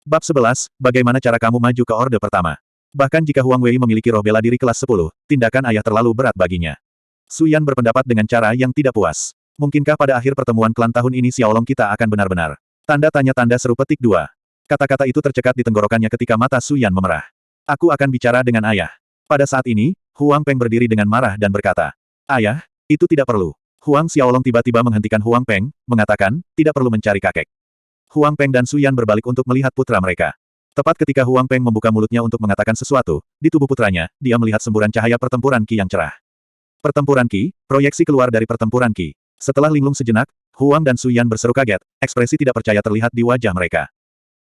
Bab 11, bagaimana cara kamu maju ke orde pertama? Bahkan jika Huang Wei memiliki roh bela diri kelas 10, tindakan ayah terlalu berat baginya. Su Yan berpendapat dengan cara yang tidak puas. Mungkinkah pada akhir pertemuan klan tahun ini Xiaolong kita akan benar-benar? Tanda tanya tanda seru petik 2. Kata-kata itu tercekat di tenggorokannya ketika mata Su Yan memerah. Aku akan bicara dengan ayah. Pada saat ini, Huang Peng berdiri dengan marah dan berkata, Ayah, itu tidak perlu. Huang Xiaolong tiba-tiba menghentikan Huang Peng, mengatakan, tidak perlu mencari kakek. Huang Peng dan Su Yan berbalik untuk melihat putra mereka. Tepat ketika Huang Peng membuka mulutnya untuk mengatakan sesuatu, di tubuh putranya, dia melihat semburan cahaya pertempuran Qi yang cerah. Pertempuran Qi, proyeksi keluar dari pertempuran Qi. Setelah linglung sejenak, Huang dan Su Yan berseru kaget, ekspresi tidak percaya terlihat di wajah mereka.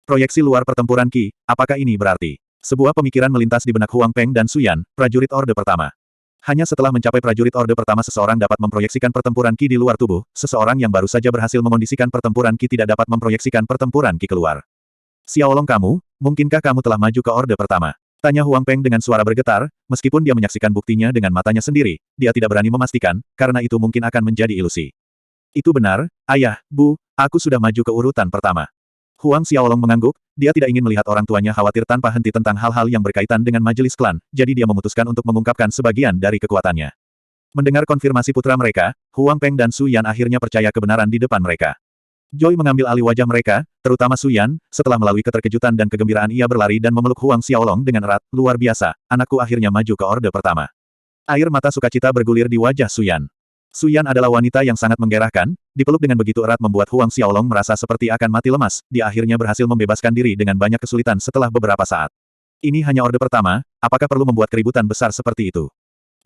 Proyeksi luar pertempuran Qi, apakah ini berarti? Sebuah pemikiran melintas di benak Huang Peng dan Su Yan, prajurit orde pertama. Hanya setelah mencapai prajurit orde pertama seseorang dapat memproyeksikan pertempuran Qi di luar tubuh, seseorang yang baru saja berhasil mengondisikan pertempuran Qi tidak dapat memproyeksikan pertempuran Qi keluar. Xiaolong kamu, mungkinkah kamu telah maju ke orde pertama? Tanya Huang Peng dengan suara bergetar, meskipun dia menyaksikan buktinya dengan matanya sendiri, dia tidak berani memastikan, karena itu mungkin akan menjadi ilusi. Itu benar, ayah, bu, aku sudah maju ke urutan pertama. Huang Xiaolong mengangguk, dia tidak ingin melihat orang tuanya khawatir tanpa henti tentang hal-hal yang berkaitan dengan majelis klan, jadi dia memutuskan untuk mengungkapkan sebagian dari kekuatannya. Mendengar konfirmasi putra mereka, Huang Peng dan Su Yan akhirnya percaya kebenaran di depan mereka. Joy mengambil alih wajah mereka, terutama Su Yan, setelah melalui keterkejutan dan kegembiraan ia berlari dan memeluk Huang Xiaolong dengan erat, luar biasa, anakku akhirnya maju ke orde pertama. Air mata sukacita bergulir di wajah Su Yan. Su Yan adalah wanita yang sangat menggerakkan, dipeluk dengan begitu erat membuat Huang Xiaolong merasa seperti akan mati lemas, dia akhirnya berhasil membebaskan diri dengan banyak kesulitan setelah beberapa saat. Ini hanya orde pertama, apakah perlu membuat keributan besar seperti itu?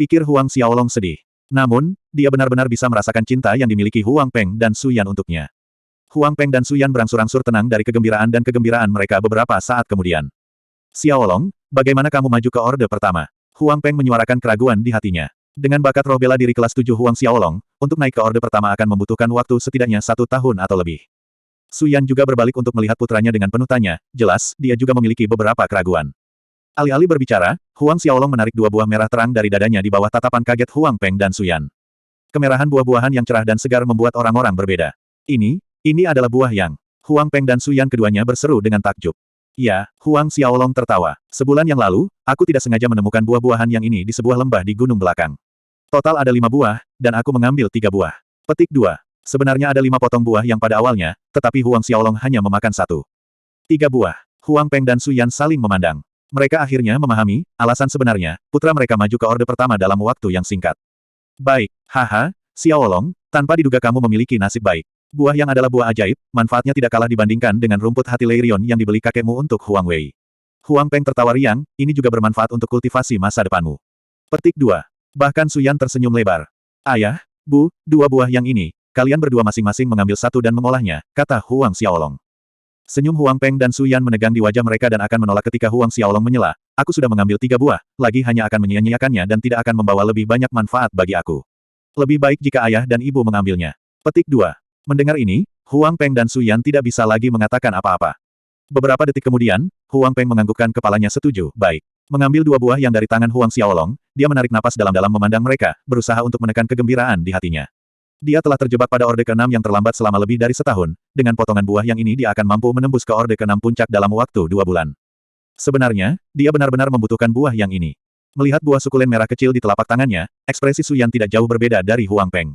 Pikir Huang Xiaolong sedih. Namun, dia benar-benar bisa merasakan cinta yang dimiliki Huang Peng dan Su Yan untuknya. Huang Peng dan Su Yan berangsur-angsur tenang dari kegembiraan mereka beberapa saat kemudian. Xiaolong, bagaimana kamu maju ke orde pertama? Huang Peng menyuarakan keraguan di hatinya. Dengan bakat roh bela diri kelas 7 Huang Xiaolong, untuk naik ke orde pertama akan membutuhkan waktu setidaknya 1 tahun atau lebih. Su Yan juga berbalik untuk melihat putranya dengan penuh tanya, jelas, dia juga memiliki beberapa keraguan. Alih-alih berbicara, Huang Xiaolong menarik 2 buah merah terang dari dadanya di bawah tatapan kaget Huang Peng dan Su Yan. Kemerahan buah-buahan yang cerah dan segar membuat orang-orang berbeda. Ini adalah buah yang. Huang Peng dan Su Yan keduanya berseru dengan takjub. Ya, Huang Xiaolong tertawa. Sebulan yang lalu, aku tidak sengaja menemukan buah-buahan yang ini di sebuah lembah di gunung belakang. Total ada 5 buah, dan aku mengambil 3 buah. Petik 2. Sebenarnya ada 5 potong buah yang pada awalnya, tetapi Huang Xiaolong hanya memakan 1. 3 buah. Huang Peng dan Su Yan saling memandang. Mereka akhirnya memahami, alasan sebenarnya, putra mereka maju ke orde pertama dalam waktu yang singkat. Baik, haha, Xiaolong, tanpa diduga kamu memiliki nasib baik. Buah yang adalah buah ajaib, manfaatnya tidak kalah dibandingkan dengan rumput hati Leirion yang dibeli kakekmu untuk Huang Wei. Huang Peng tertawa riang, ini juga bermanfaat untuk kultivasi masa depanmu. Petik 2. Bahkan Su Yan tersenyum lebar. Ayah, bu, 2 buah yang ini, kalian berdua masing-masing mengambil 1 dan mengolahnya, kata Huang Xiaolong. Senyum Huang Peng dan Su Yan menegang di wajah mereka dan akan menolak ketika Huang Xiaolong menyela, aku sudah mengambil 3 buah, lagi hanya akan menyia-nyiakannya dan tidak akan membawa lebih banyak manfaat bagi aku. Lebih baik jika ayah dan ibu mengambilnya. Petik 2. Mendengar ini, Huang Peng dan Su Yan tidak bisa lagi mengatakan apa-apa. Beberapa detik kemudian, Huang Peng menganggukkan kepalanya setuju, baik. Mengambil 2 buah yang dari tangan Huang Xiaolong, dia menarik napas dalam-dalam memandang mereka, berusaha untuk menekan kegembiraan di hatinya. Dia telah terjebak pada orde ke-6 yang terlambat selama lebih dari setahun, dengan potongan buah yang ini dia akan mampu menembus ke orde ke-6 puncak dalam waktu 2 bulan. Sebenarnya, dia benar-benar membutuhkan buah yang ini. Melihat buah sukulen merah kecil di telapak tangannya, ekspresi Su Yan tidak jauh berbeda dari Huang Peng.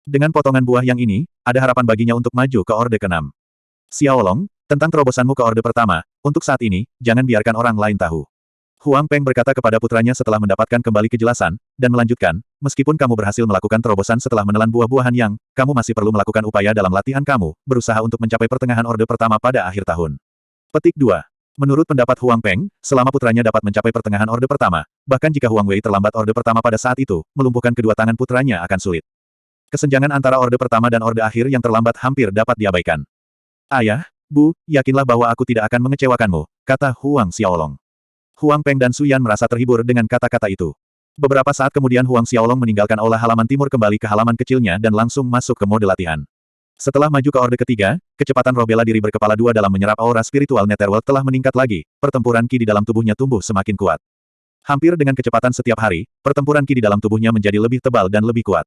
Dengan potongan buah yang ini, ada harapan baginya untuk maju ke orde ke-6. Xiaolong, tentang terobosanmu ke orde pertama, untuk saat ini, jangan biarkan orang lain tahu. Huang Peng berkata kepada putranya setelah mendapatkan kembali kejelasan, dan melanjutkan, meskipun kamu berhasil melakukan terobosan setelah menelan buah-buahan yang, kamu masih perlu melakukan upaya dalam latihan kamu, berusaha untuk mencapai pertengahan orde pertama pada akhir tahun. Petik 2. Menurut pendapat Huang Peng, selama putranya dapat mencapai pertengahan orde pertama, bahkan jika Huang Wei terlambat orde pertama pada saat itu, melumpuhkan kedua tangan putranya akan sulit. Kesenjangan antara orde pertama dan orde akhir yang terlambat hampir dapat diabaikan. Ayah, bu, yakinlah bahwa aku tidak akan mengecewakanmu, kata Huang Xiaolong. Huang Peng dan Su Yan merasa terhibur dengan kata-kata itu. Beberapa saat kemudian Huang Xiaolong meninggalkan aula halaman timur kembali ke halaman kecilnya dan langsung masuk ke mode latihan. Setelah maju ke orde ketiga, kecepatan roh bela diri berkepala 2 dalam menyerap aura spiritual Netherworld telah meningkat lagi, pertempuran Qi di dalam tubuhnya tumbuh semakin kuat. Hampir dengan kecepatan setiap hari, pertempuran Qi di dalam tubuhnya menjadi lebih tebal dan lebih kuat.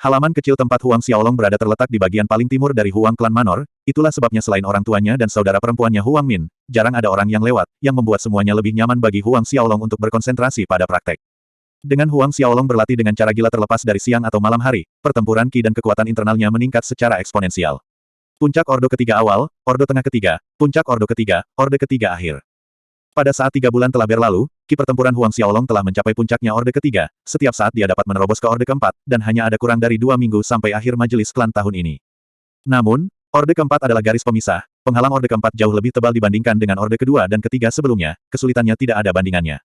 Halaman kecil tempat Huang Xiaolong berada terletak di bagian paling timur dari Huang Klan Manor, itulah sebabnya selain orang tuanya dan saudara perempuannya Huang Min, jarang ada orang yang lewat, yang membuat semuanya lebih nyaman bagi Huang Xiaolong untuk berkonsentrasi pada praktek. Dengan Huang Xiaolong berlatih dengan cara gila terlepas dari siang atau malam hari, pertempuran Qi dan kekuatan internalnya meningkat secara eksponensial. Puncak Ordo ketiga awal, Ordo tengah ketiga, puncak Ordo ketiga, Orde ketiga akhir. Pada saat 3 bulan telah berlalu, Qi pertempuran Huang Xiaolong telah mencapai puncaknya Orde ketiga, setiap saat dia dapat menerobos ke Orde keempat, dan hanya ada kurang dari 2 minggu sampai akhir majelis klan tahun ini. Namun, Orde keempat adalah garis pemisah, penghalang Orde keempat jauh lebih tebal dibandingkan dengan Orde kedua dan ketiga sebelumnya, kesulitannya tidak ada bandingannya.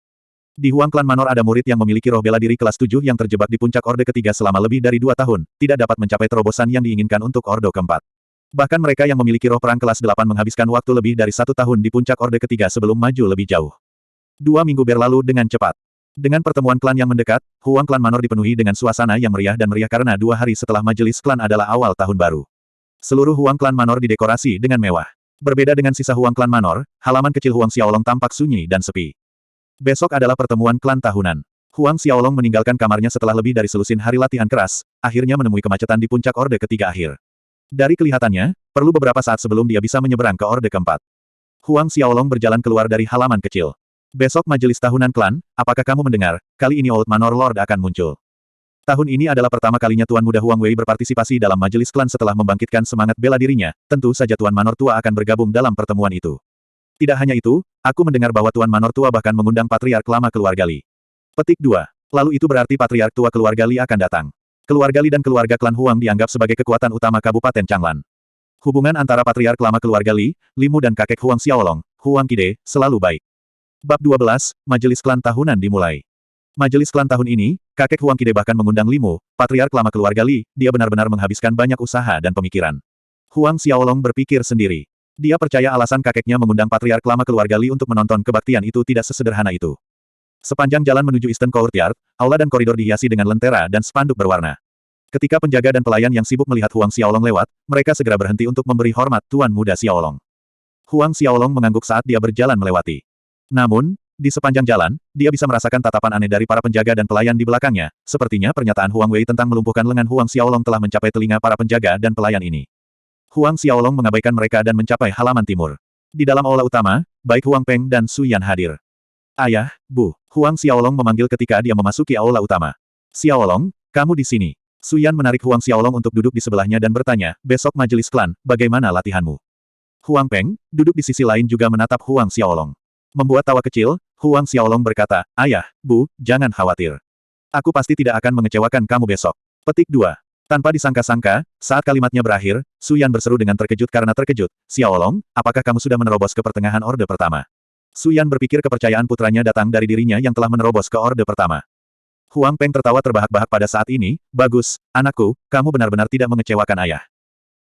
Di Huang Klan Manor ada murid yang memiliki roh bela diri kelas 7 yang terjebak di puncak Orde ketiga selama lebih dari 2 tahun, tidak dapat mencapai terobosan yang diinginkan untuk Orde keempat. Bahkan mereka yang memiliki roh perang kelas 8 menghabiskan waktu lebih dari 1 tahun di puncak Orde ketiga sebelum maju lebih jauh. 2 minggu berlalu dengan cepat. Dengan pertemuan klan yang mendekat, Huang Klan Manor dipenuhi dengan suasana yang meriah dan meriah karena 2 hari setelah majelis klan adalah awal tahun baru. Seluruh Huang Klan Manor didekorasi dengan mewah. Berbeda dengan sisa Huang Klan Manor, halaman kecil Huang Xiaolong tampak sunyi dan sepi. Besok adalah pertemuan klan tahunan. Huang Xiaolong meninggalkan kamarnya setelah lebih dari selusin hari latihan keras, akhirnya menemui kemacetan di puncak Orde ketiga akhir. Dari kelihatannya, perlu beberapa saat sebelum dia bisa menyeberang ke Orde keempat. Huang Xiaolong berjalan keluar dari halaman kecil. Besok majelis tahunan klan, apakah kamu mendengar, kali ini Old Manor Lord akan muncul. Tahun ini adalah pertama kalinya Tuan Muda Huang Wei berpartisipasi dalam majelis klan setelah membangkitkan semangat bela dirinya, tentu saja Tuan Manor Tua akan bergabung dalam pertemuan itu. Tidak hanya itu, aku mendengar bahwa Tuan Manor Tua bahkan mengundang Patriark Lama Keluarga Li. Petik 2. Lalu itu berarti Patriark Tua Keluarga Li akan datang. Keluarga Li dan keluarga klan Huang dianggap sebagai kekuatan utama Kabupaten Changlan. Hubungan antara Patriark Lama Keluarga Li, Limu dan kakek Huang Xiaolong, Huang Qide, selalu baik. Bab 12, Majelis Klan Tahunan dimulai. Majelis klan tahun ini, kakek Huang Qide bahkan mengundang Limu, Patriark Lama Keluarga Li, dia benar-benar menghabiskan banyak usaha dan pemikiran. Huang Xiaolong berpikir sendiri. Dia percaya alasan kakeknya mengundang Patriark Lama Keluarga Li untuk menonton kebaktian itu tidak sesederhana itu. Sepanjang jalan menuju Eastern Courtyard, aula dan koridor dihiasi dengan lentera dan spanduk berwarna. Ketika penjaga dan pelayan yang sibuk melihat Huang Xiaolong lewat, mereka segera berhenti untuk memberi hormat Tuan Muda Xiaolong. Huang Xiaolong mengangguk saat dia berjalan melewati. Namun, di sepanjang jalan, dia bisa merasakan tatapan aneh dari para penjaga dan pelayan di belakangnya. Sepertinya pernyataan Huang Wei tentang melumpuhkan lengan Huang Xiaolong telah mencapai telinga para penjaga dan pelayan ini. Huang Xiaolong mengabaikan mereka dan mencapai halaman timur. Di dalam aula utama, baik Huang Peng dan Su Yan hadir. Ayah, Bu, Huang Xiaolong memanggil ketika dia memasuki aula utama. Xiaolong, kamu di sini. Su Yan menarik Huang Xiaolong untuk duduk di sebelahnya dan bertanya, besok majelis klan, bagaimana latihanmu? Huang Peng, duduk di sisi lain juga menatap Huang Xiaolong. Membuat tawa kecil, Huang Xiaolong berkata, Ayah, Bu, jangan khawatir. Aku pasti tidak akan mengecewakan kamu besok. Petik 2. Tanpa disangka-sangka, saat kalimatnya berakhir, Su Yan berseru dengan terkejut karena terkejut, Xiaolong, apakah kamu sudah menerobos ke pertengahan Orde pertama? Su Yan berpikir kepercayaan putranya datang dari dirinya yang telah menerobos ke Orde pertama. Huang Peng tertawa terbahak-bahak pada saat ini, bagus, anakku, kamu benar-benar tidak mengecewakan ayah.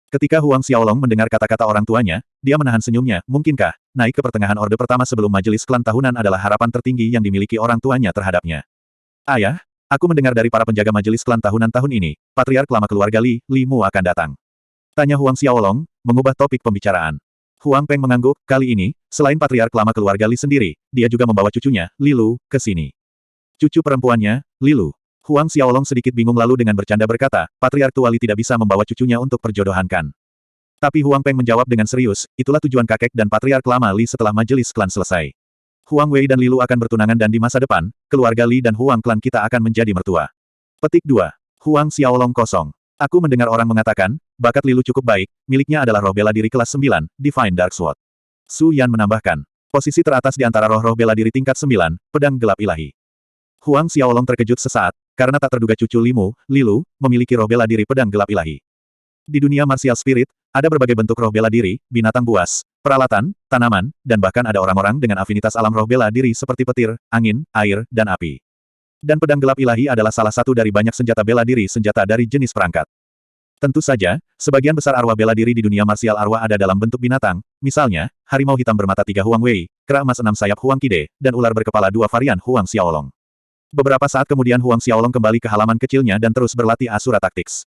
Ketika Huang Xiaolong mendengar kata-kata orang tuanya, dia menahan senyumnya, mungkinkah, naik ke pertengahan Orde pertama sebelum majelis klan tahunan adalah harapan tertinggi yang dimiliki orang tuanya terhadapnya. Ayah, aku mendengar dari para penjaga majelis klan tahunan tahun ini, Patriark Lama Keluarga Li, Limu akan datang. Tanya Huang Xiaolong, mengubah topik pembicaraan. Huang Peng mengangguk, kali ini, selain Patriark Lama Keluarga Li sendiri, dia juga membawa cucunya, Lilu, ke sini. Cucu perempuannya, Lilu. Huang Xiaolong sedikit bingung lalu dengan bercanda berkata, Patriark Tua Li tidak bisa membawa cucunya untuk perjodohankan. Tapi Huang Peng menjawab dengan serius, itulah tujuan kakek dan Patriark Lama Li setelah majelis klan selesai. Huang Wei dan Lilu akan bertunangan dan di masa depan, keluarga Li dan Huang klan kita akan menjadi mertua. Petik 2. Huang Xiaolong kosong. Aku mendengar orang mengatakan, bakat Lilu cukup baik, miliknya adalah roh bela diri kelas 9, Divine Dark Sword. Su Yan menambahkan, posisi teratas di antara roh-roh bela diri tingkat 9, pedang gelap ilahi. Huang Xiaolong terkejut sesaat, karena tak terduga cucu Lilu, memiliki roh bela diri pedang gelap ilahi. Di dunia martial spirit, ada berbagai bentuk roh bela diri, binatang buas, peralatan, tanaman, dan bahkan ada orang-orang dengan afinitas alam roh bela diri seperti petir, angin, air, dan api. Dan pedang gelap ilahi adalah salah satu dari banyak senjata bela diri senjata dari jenis perangkat. Tentu saja, sebagian besar arwah bela diri di dunia martial arwah ada dalam bentuk binatang, misalnya, harimau hitam bermata 3 Huang Wei, kera emas 6 sayap Huang Qide, dan ular berkepala 2 varian Huang Xiaolong. Beberapa saat kemudian Huang Xiaolong kembali ke halaman kecilnya dan terus berlatih Asura Tactics.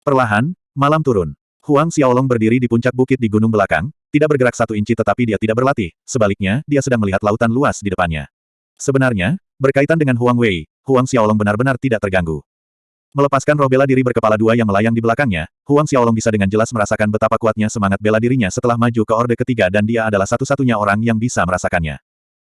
Perlahan, malam turun. Huang Xiaolong berdiri di puncak bukit di gunung belakang, tidak bergerak 1 inci tetapi dia tidak berlatih, sebaliknya, dia sedang melihat lautan luas di depannya. Sebenarnya, berkaitan dengan Huang Wei, Huang Xiaolong benar-benar tidak terganggu. Melepaskan roh bela diri berkepala dua yang melayang di belakangnya, Huang Xiaolong bisa dengan jelas merasakan betapa kuatnya semangat bela dirinya setelah maju ke Orde Ketiga dan dia adalah satu-satunya orang yang bisa merasakannya.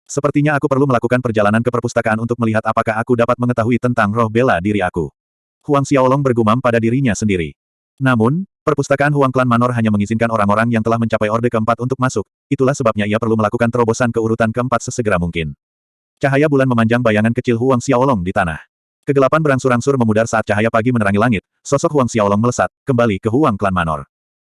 Sepertinya aku perlu melakukan perjalanan ke perpustakaan untuk melihat apakah aku dapat mengetahui tentang roh bela diri aku. Huang Xiaolong bergumam pada dirinya sendiri. Namun, perpustakaan Huang Klan Manor hanya mengizinkan orang-orang yang telah mencapai Orde Keempat untuk masuk, itulah sebabnya ia perlu melakukan terobosan ke urutan keempat sesegera mungkin. Cahaya bulan memanjang bayangan kecil Huang Xiaolong di tanah. Kegelapan berangsur-angsur memudar saat cahaya pagi menerangi langit, sosok Huang Xiaolong melesat, kembali ke Huang Klan Manor.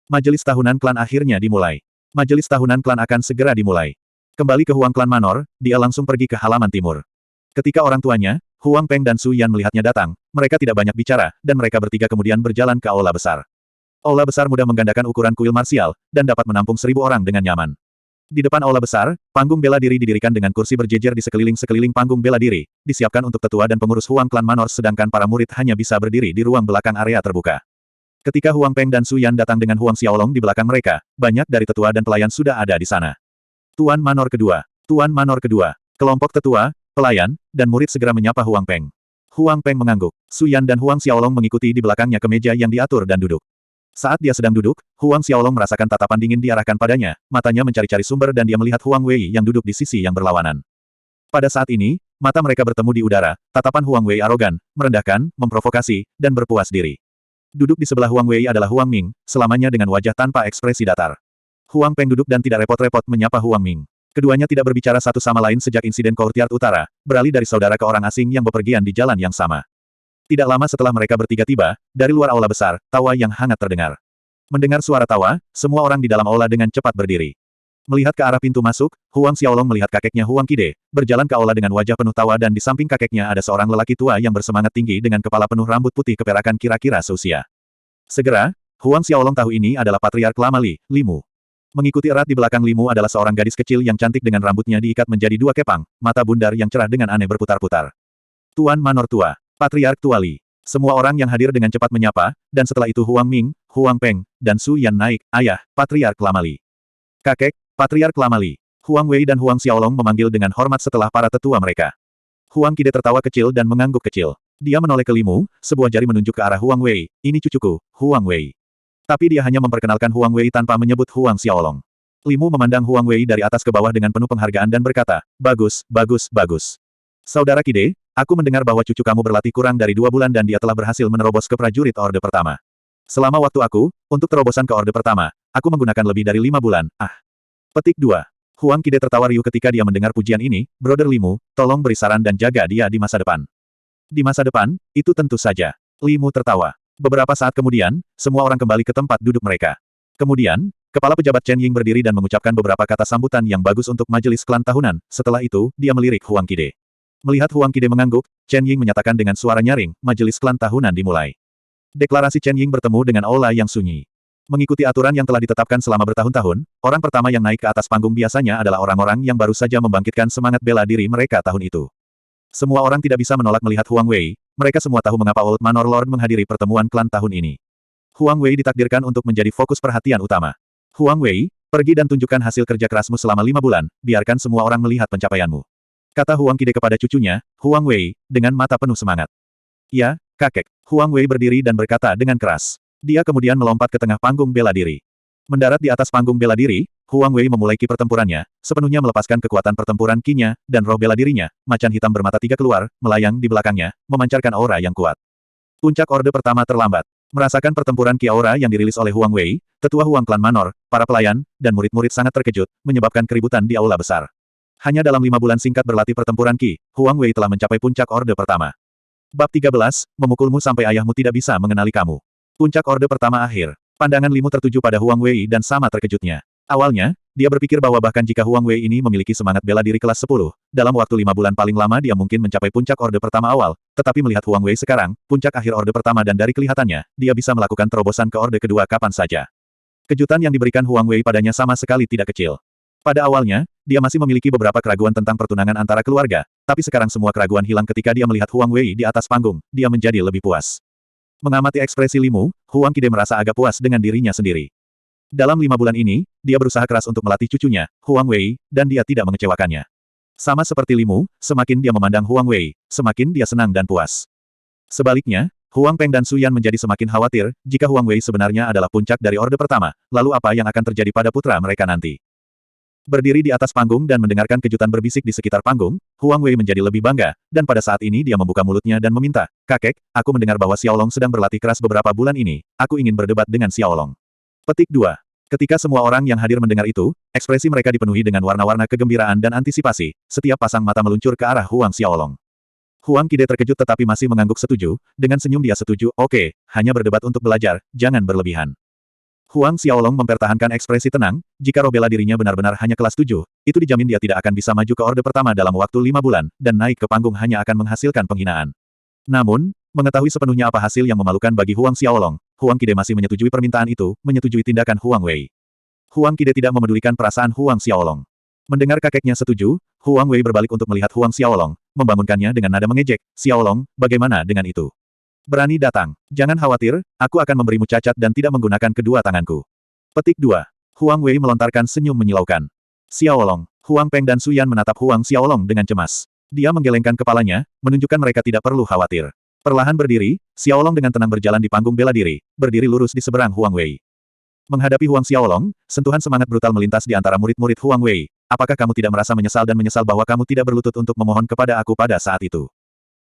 Majelis tahunan klan akhirnya dimulai. Majelis tahunan klan akan segera dimulai. Kembali ke Huang Klan Manor, dia langsung pergi ke halaman timur. Ketika orang tuanya, Huang Peng dan Su Yan melihatnya datang, mereka tidak banyak bicara, dan mereka bertiga kemudian berjalan ke aula besar. Aula besar mudah menggandakan ukuran kuil marsial, dan dapat menampung 1.000 orang dengan nyaman. Di depan aula besar, panggung bela diri didirikan dengan kursi berjejer di sekeliling panggung bela diri, disiapkan untuk tetua dan pengurus Huang Klan Manor sedangkan para murid hanya bisa berdiri di ruang belakang area terbuka. Ketika Huang Peng dan Su Yan datang dengan Huang Xiaolong di belakang mereka, banyak dari tetua dan pelayan sudah ada di sana. Tuan Manor kedua, Tuan Manor kedua, kelompok tetua, pelayan, dan murid segera menyapa Huang Peng. Huang Peng mengangguk, Su Yan dan Huang Xiaolong mengikuti di belakangnya ke meja yang diatur dan duduk. Saat dia sedang duduk, Huang Xiaolong merasakan tatapan dingin diarahkan padanya, matanya mencari-cari sumber dan dia melihat Huang Wei yang duduk di sisi yang berlawanan. Pada saat ini, mata mereka bertemu di udara, tatapan Huang Wei arogan, merendahkan, memprovokasi, dan berpuas diri. Duduk di sebelah Huang Wei adalah Huang Ming, selamanya dengan wajah tanpa ekspresi datar. Huang Peng duduk dan tidak repot-repot menyapa Huang Ming. Keduanya tidak berbicara satu sama lain sejak insiden Courtyard Utara, beralih dari saudara ke orang asing yang bepergian di jalan yang sama. Tidak lama setelah mereka bertiga tiba, dari luar aula besar, tawa yang hangat terdengar. Mendengar suara tawa, semua orang di dalam aula dengan cepat berdiri. Melihat ke arah pintu masuk, Huang Xiaolong melihat kakeknya Huang Qide, berjalan ke aula dengan wajah penuh tawa dan di samping kakeknya ada seorang lelaki tua yang bersemangat tinggi dengan kepala penuh rambut putih keperakan kira-kira seusia. Segera, Huang Xiaolong tahu ini adalah Patriark Lama Li, Limu. Mengikuti erat di belakang Limu adalah seorang gadis kecil yang cantik dengan rambutnya diikat menjadi dua kepang, mata bundar yang cerah dengan aneh berputar-putar. Tuan Manor Tua. Patriark Tua Li. Semua orang yang hadir dengan cepat menyapa, dan setelah itu Huang Ming, Huang Peng, dan Su Yan naik, ayah, Patriark Lama Li. Kakek, Patriark Lama Li. Huang Wei dan Huang Xiaolong memanggil dengan hormat setelah para tetua mereka. Huang Qide tertawa kecil dan mengangguk kecil. Dia menoleh ke Limu, sebuah jari menunjuk ke arah Huang Wei, ini cucuku, Huang Wei. Tapi dia hanya memperkenalkan Huang Wei tanpa menyebut Huang Xiaolong. Limu memandang Huang Wei dari atas ke bawah dengan penuh penghargaan dan berkata, bagus, bagus, bagus. Saudara Qide, aku mendengar bahwa cucu kamu berlatih kurang dari 2 bulan dan dia telah berhasil menerobos ke prajurit Orde Pertama. Selama waktu aku, untuk terobosan ke Orde Pertama, aku menggunakan lebih dari 5 bulan, Petik 2. Huang Qide tertawa riuh ketika dia mendengar pujian ini, Brother Limu, tolong beri saran dan jaga dia di masa depan. Di masa depan, itu tentu saja. Limu tertawa. Beberapa saat kemudian, semua orang kembali ke tempat duduk mereka. Kemudian, kepala pejabat Chen Ying berdiri dan mengucapkan beberapa kata sambutan yang bagus untuk majelis klan tahunan, setelah itu, dia melirik Huang Qide. Melihat Huang Qide mengangguk, Chen Ying menyatakan dengan suara nyaring, majelis klan tahunan dimulai. Deklarasi Chen Ying bertemu dengan aula yang sunyi. Mengikuti aturan yang telah ditetapkan selama bertahun-tahun, orang pertama yang naik ke atas panggung biasanya adalah orang-orang yang baru saja membangkitkan semangat bela diri mereka tahun itu. Semua orang tidak bisa menolak melihat Huang Wei, mereka semua tahu mengapa Old Manor Lord menghadiri pertemuan klan tahun ini. Huang Wei ditakdirkan untuk menjadi fokus perhatian utama. Huang Wei, pergi dan tunjukkan hasil kerja kerasmu selama 5 bulan, biarkan semua orang melihat pencapaianmu. Kata Huang Qide kepada cucunya, Huang Wei, dengan mata penuh semangat. Ya, kakek. Huang Wei berdiri dan berkata dengan keras. Dia kemudian melompat ke tengah panggung bela diri. Mendarat di atas panggung bela diri, Huang Wei memulai ki pertempurannya, sepenuhnya melepaskan kekuatan pertempuran ki-nya, dan roh bela dirinya, macan hitam bermata 3 keluar, melayang di belakangnya, memancarkan aura yang kuat. Puncak Orde Pertama terlambat. Merasakan pertempuran ki aura yang dirilis oleh Huang Wei, tetua Huang Klan Manor, para pelayan, dan murid-murid sangat terkejut, menyebabkan keributan di aula besar. Hanya dalam 5 bulan singkat berlatih pertempuran Qi, Huang Wei telah mencapai puncak Orde Pertama. Bab 13, memukulmu sampai ayahmu tidak bisa mengenali kamu. Puncak Orde Pertama akhir. Pandangan Limu tertuju pada Huang Wei dan sama terkejutnya. Awalnya, dia berpikir bahwa bahkan jika Huang Wei ini memiliki semangat bela diri kelas 10, dalam waktu 5 bulan paling lama dia mungkin mencapai puncak Orde Pertama awal, tetapi melihat Huang Wei sekarang, puncak akhir Orde Pertama dan dari kelihatannya, dia bisa melakukan terobosan ke Orde Kedua kapan saja. Kejutan yang diberikan Huang Wei padanya sama sekali tidak kecil. Pada awalnya, dia masih memiliki beberapa keraguan tentang pertunangan antara keluarga, tapi sekarang semua keraguan hilang ketika dia melihat Huang Wei di atas panggung, dia menjadi lebih puas. Mengamati ekspresi Limu, Huang Qide merasa agak puas dengan dirinya sendiri. Dalam 5 bulan ini, dia berusaha keras untuk melatih cucunya, Huang Wei, dan dia tidak mengecewakannya. Sama seperti Limu, semakin dia memandang Huang Wei, semakin dia senang dan puas. Sebaliknya, Huang Peng dan Su Yan menjadi semakin khawatir, jika Huang Wei sebenarnya adalah puncak dari Orde Pertama, lalu apa yang akan terjadi pada putra mereka nanti? Berdiri di atas panggung dan mendengarkan kejutan berbisik di sekitar panggung, Huang Wei menjadi lebih bangga, dan pada saat ini dia membuka mulutnya dan meminta, "Kakek, aku mendengar bahwa Xiaolong sedang berlatih keras beberapa bulan ini, aku ingin berdebat dengan Xiaolong." Petik 2. Ketika semua orang yang hadir mendengar itu, ekspresi mereka dipenuhi dengan warna-warna kegembiraan dan antisipasi, setiap pasang mata meluncur ke arah Huang Xiaolong. Huang Qide terkejut tetapi masih mengangguk setuju, dengan senyum dia setuju, "Oke, hanya berdebat untuk belajar, jangan berlebihan." Huang Xiaolong mempertahankan ekspresi tenang, jika roh bela dirinya benar-benar hanya kelas 7, itu dijamin dia tidak akan bisa maju ke Orde Pertama dalam waktu 5 bulan, dan naik ke panggung hanya akan menghasilkan penghinaan. Namun, mengetahui sepenuhnya apa hasil yang memalukan bagi Huang Xiaolong, Huang Qide masih menyetujui permintaan itu, menyetujui tindakan Huang Wei. Huang Qide tidak memedulikan perasaan Huang Xiaolong. Mendengar kakeknya setuju, Huang Wei berbalik untuk melihat Huang Xiaolong, membangunkannya dengan nada mengejek, "Xiaolong, bagaimana dengan itu? Berani datang. Jangan khawatir, aku akan memberimu cacat dan tidak menggunakan kedua tanganku." Petik 2. Huang Wei melontarkan senyum menyilaukan. Xiaolong, Huang Peng dan Su Yan menatap Huang Xiaolong dengan cemas. Dia menggelengkan kepalanya, menunjukkan mereka tidak perlu khawatir. Perlahan berdiri, Xiaolong dengan tenang berjalan di panggung bela diri, berdiri lurus di seberang Huang Wei. Menghadapi Huang Xiaolong, sentuhan semangat brutal melintas di antara murid-murid Huang Wei. "Apakah kamu tidak merasa menyesal dan menyesal bahwa kamu tidak berlutut untuk memohon kepada aku pada saat itu?"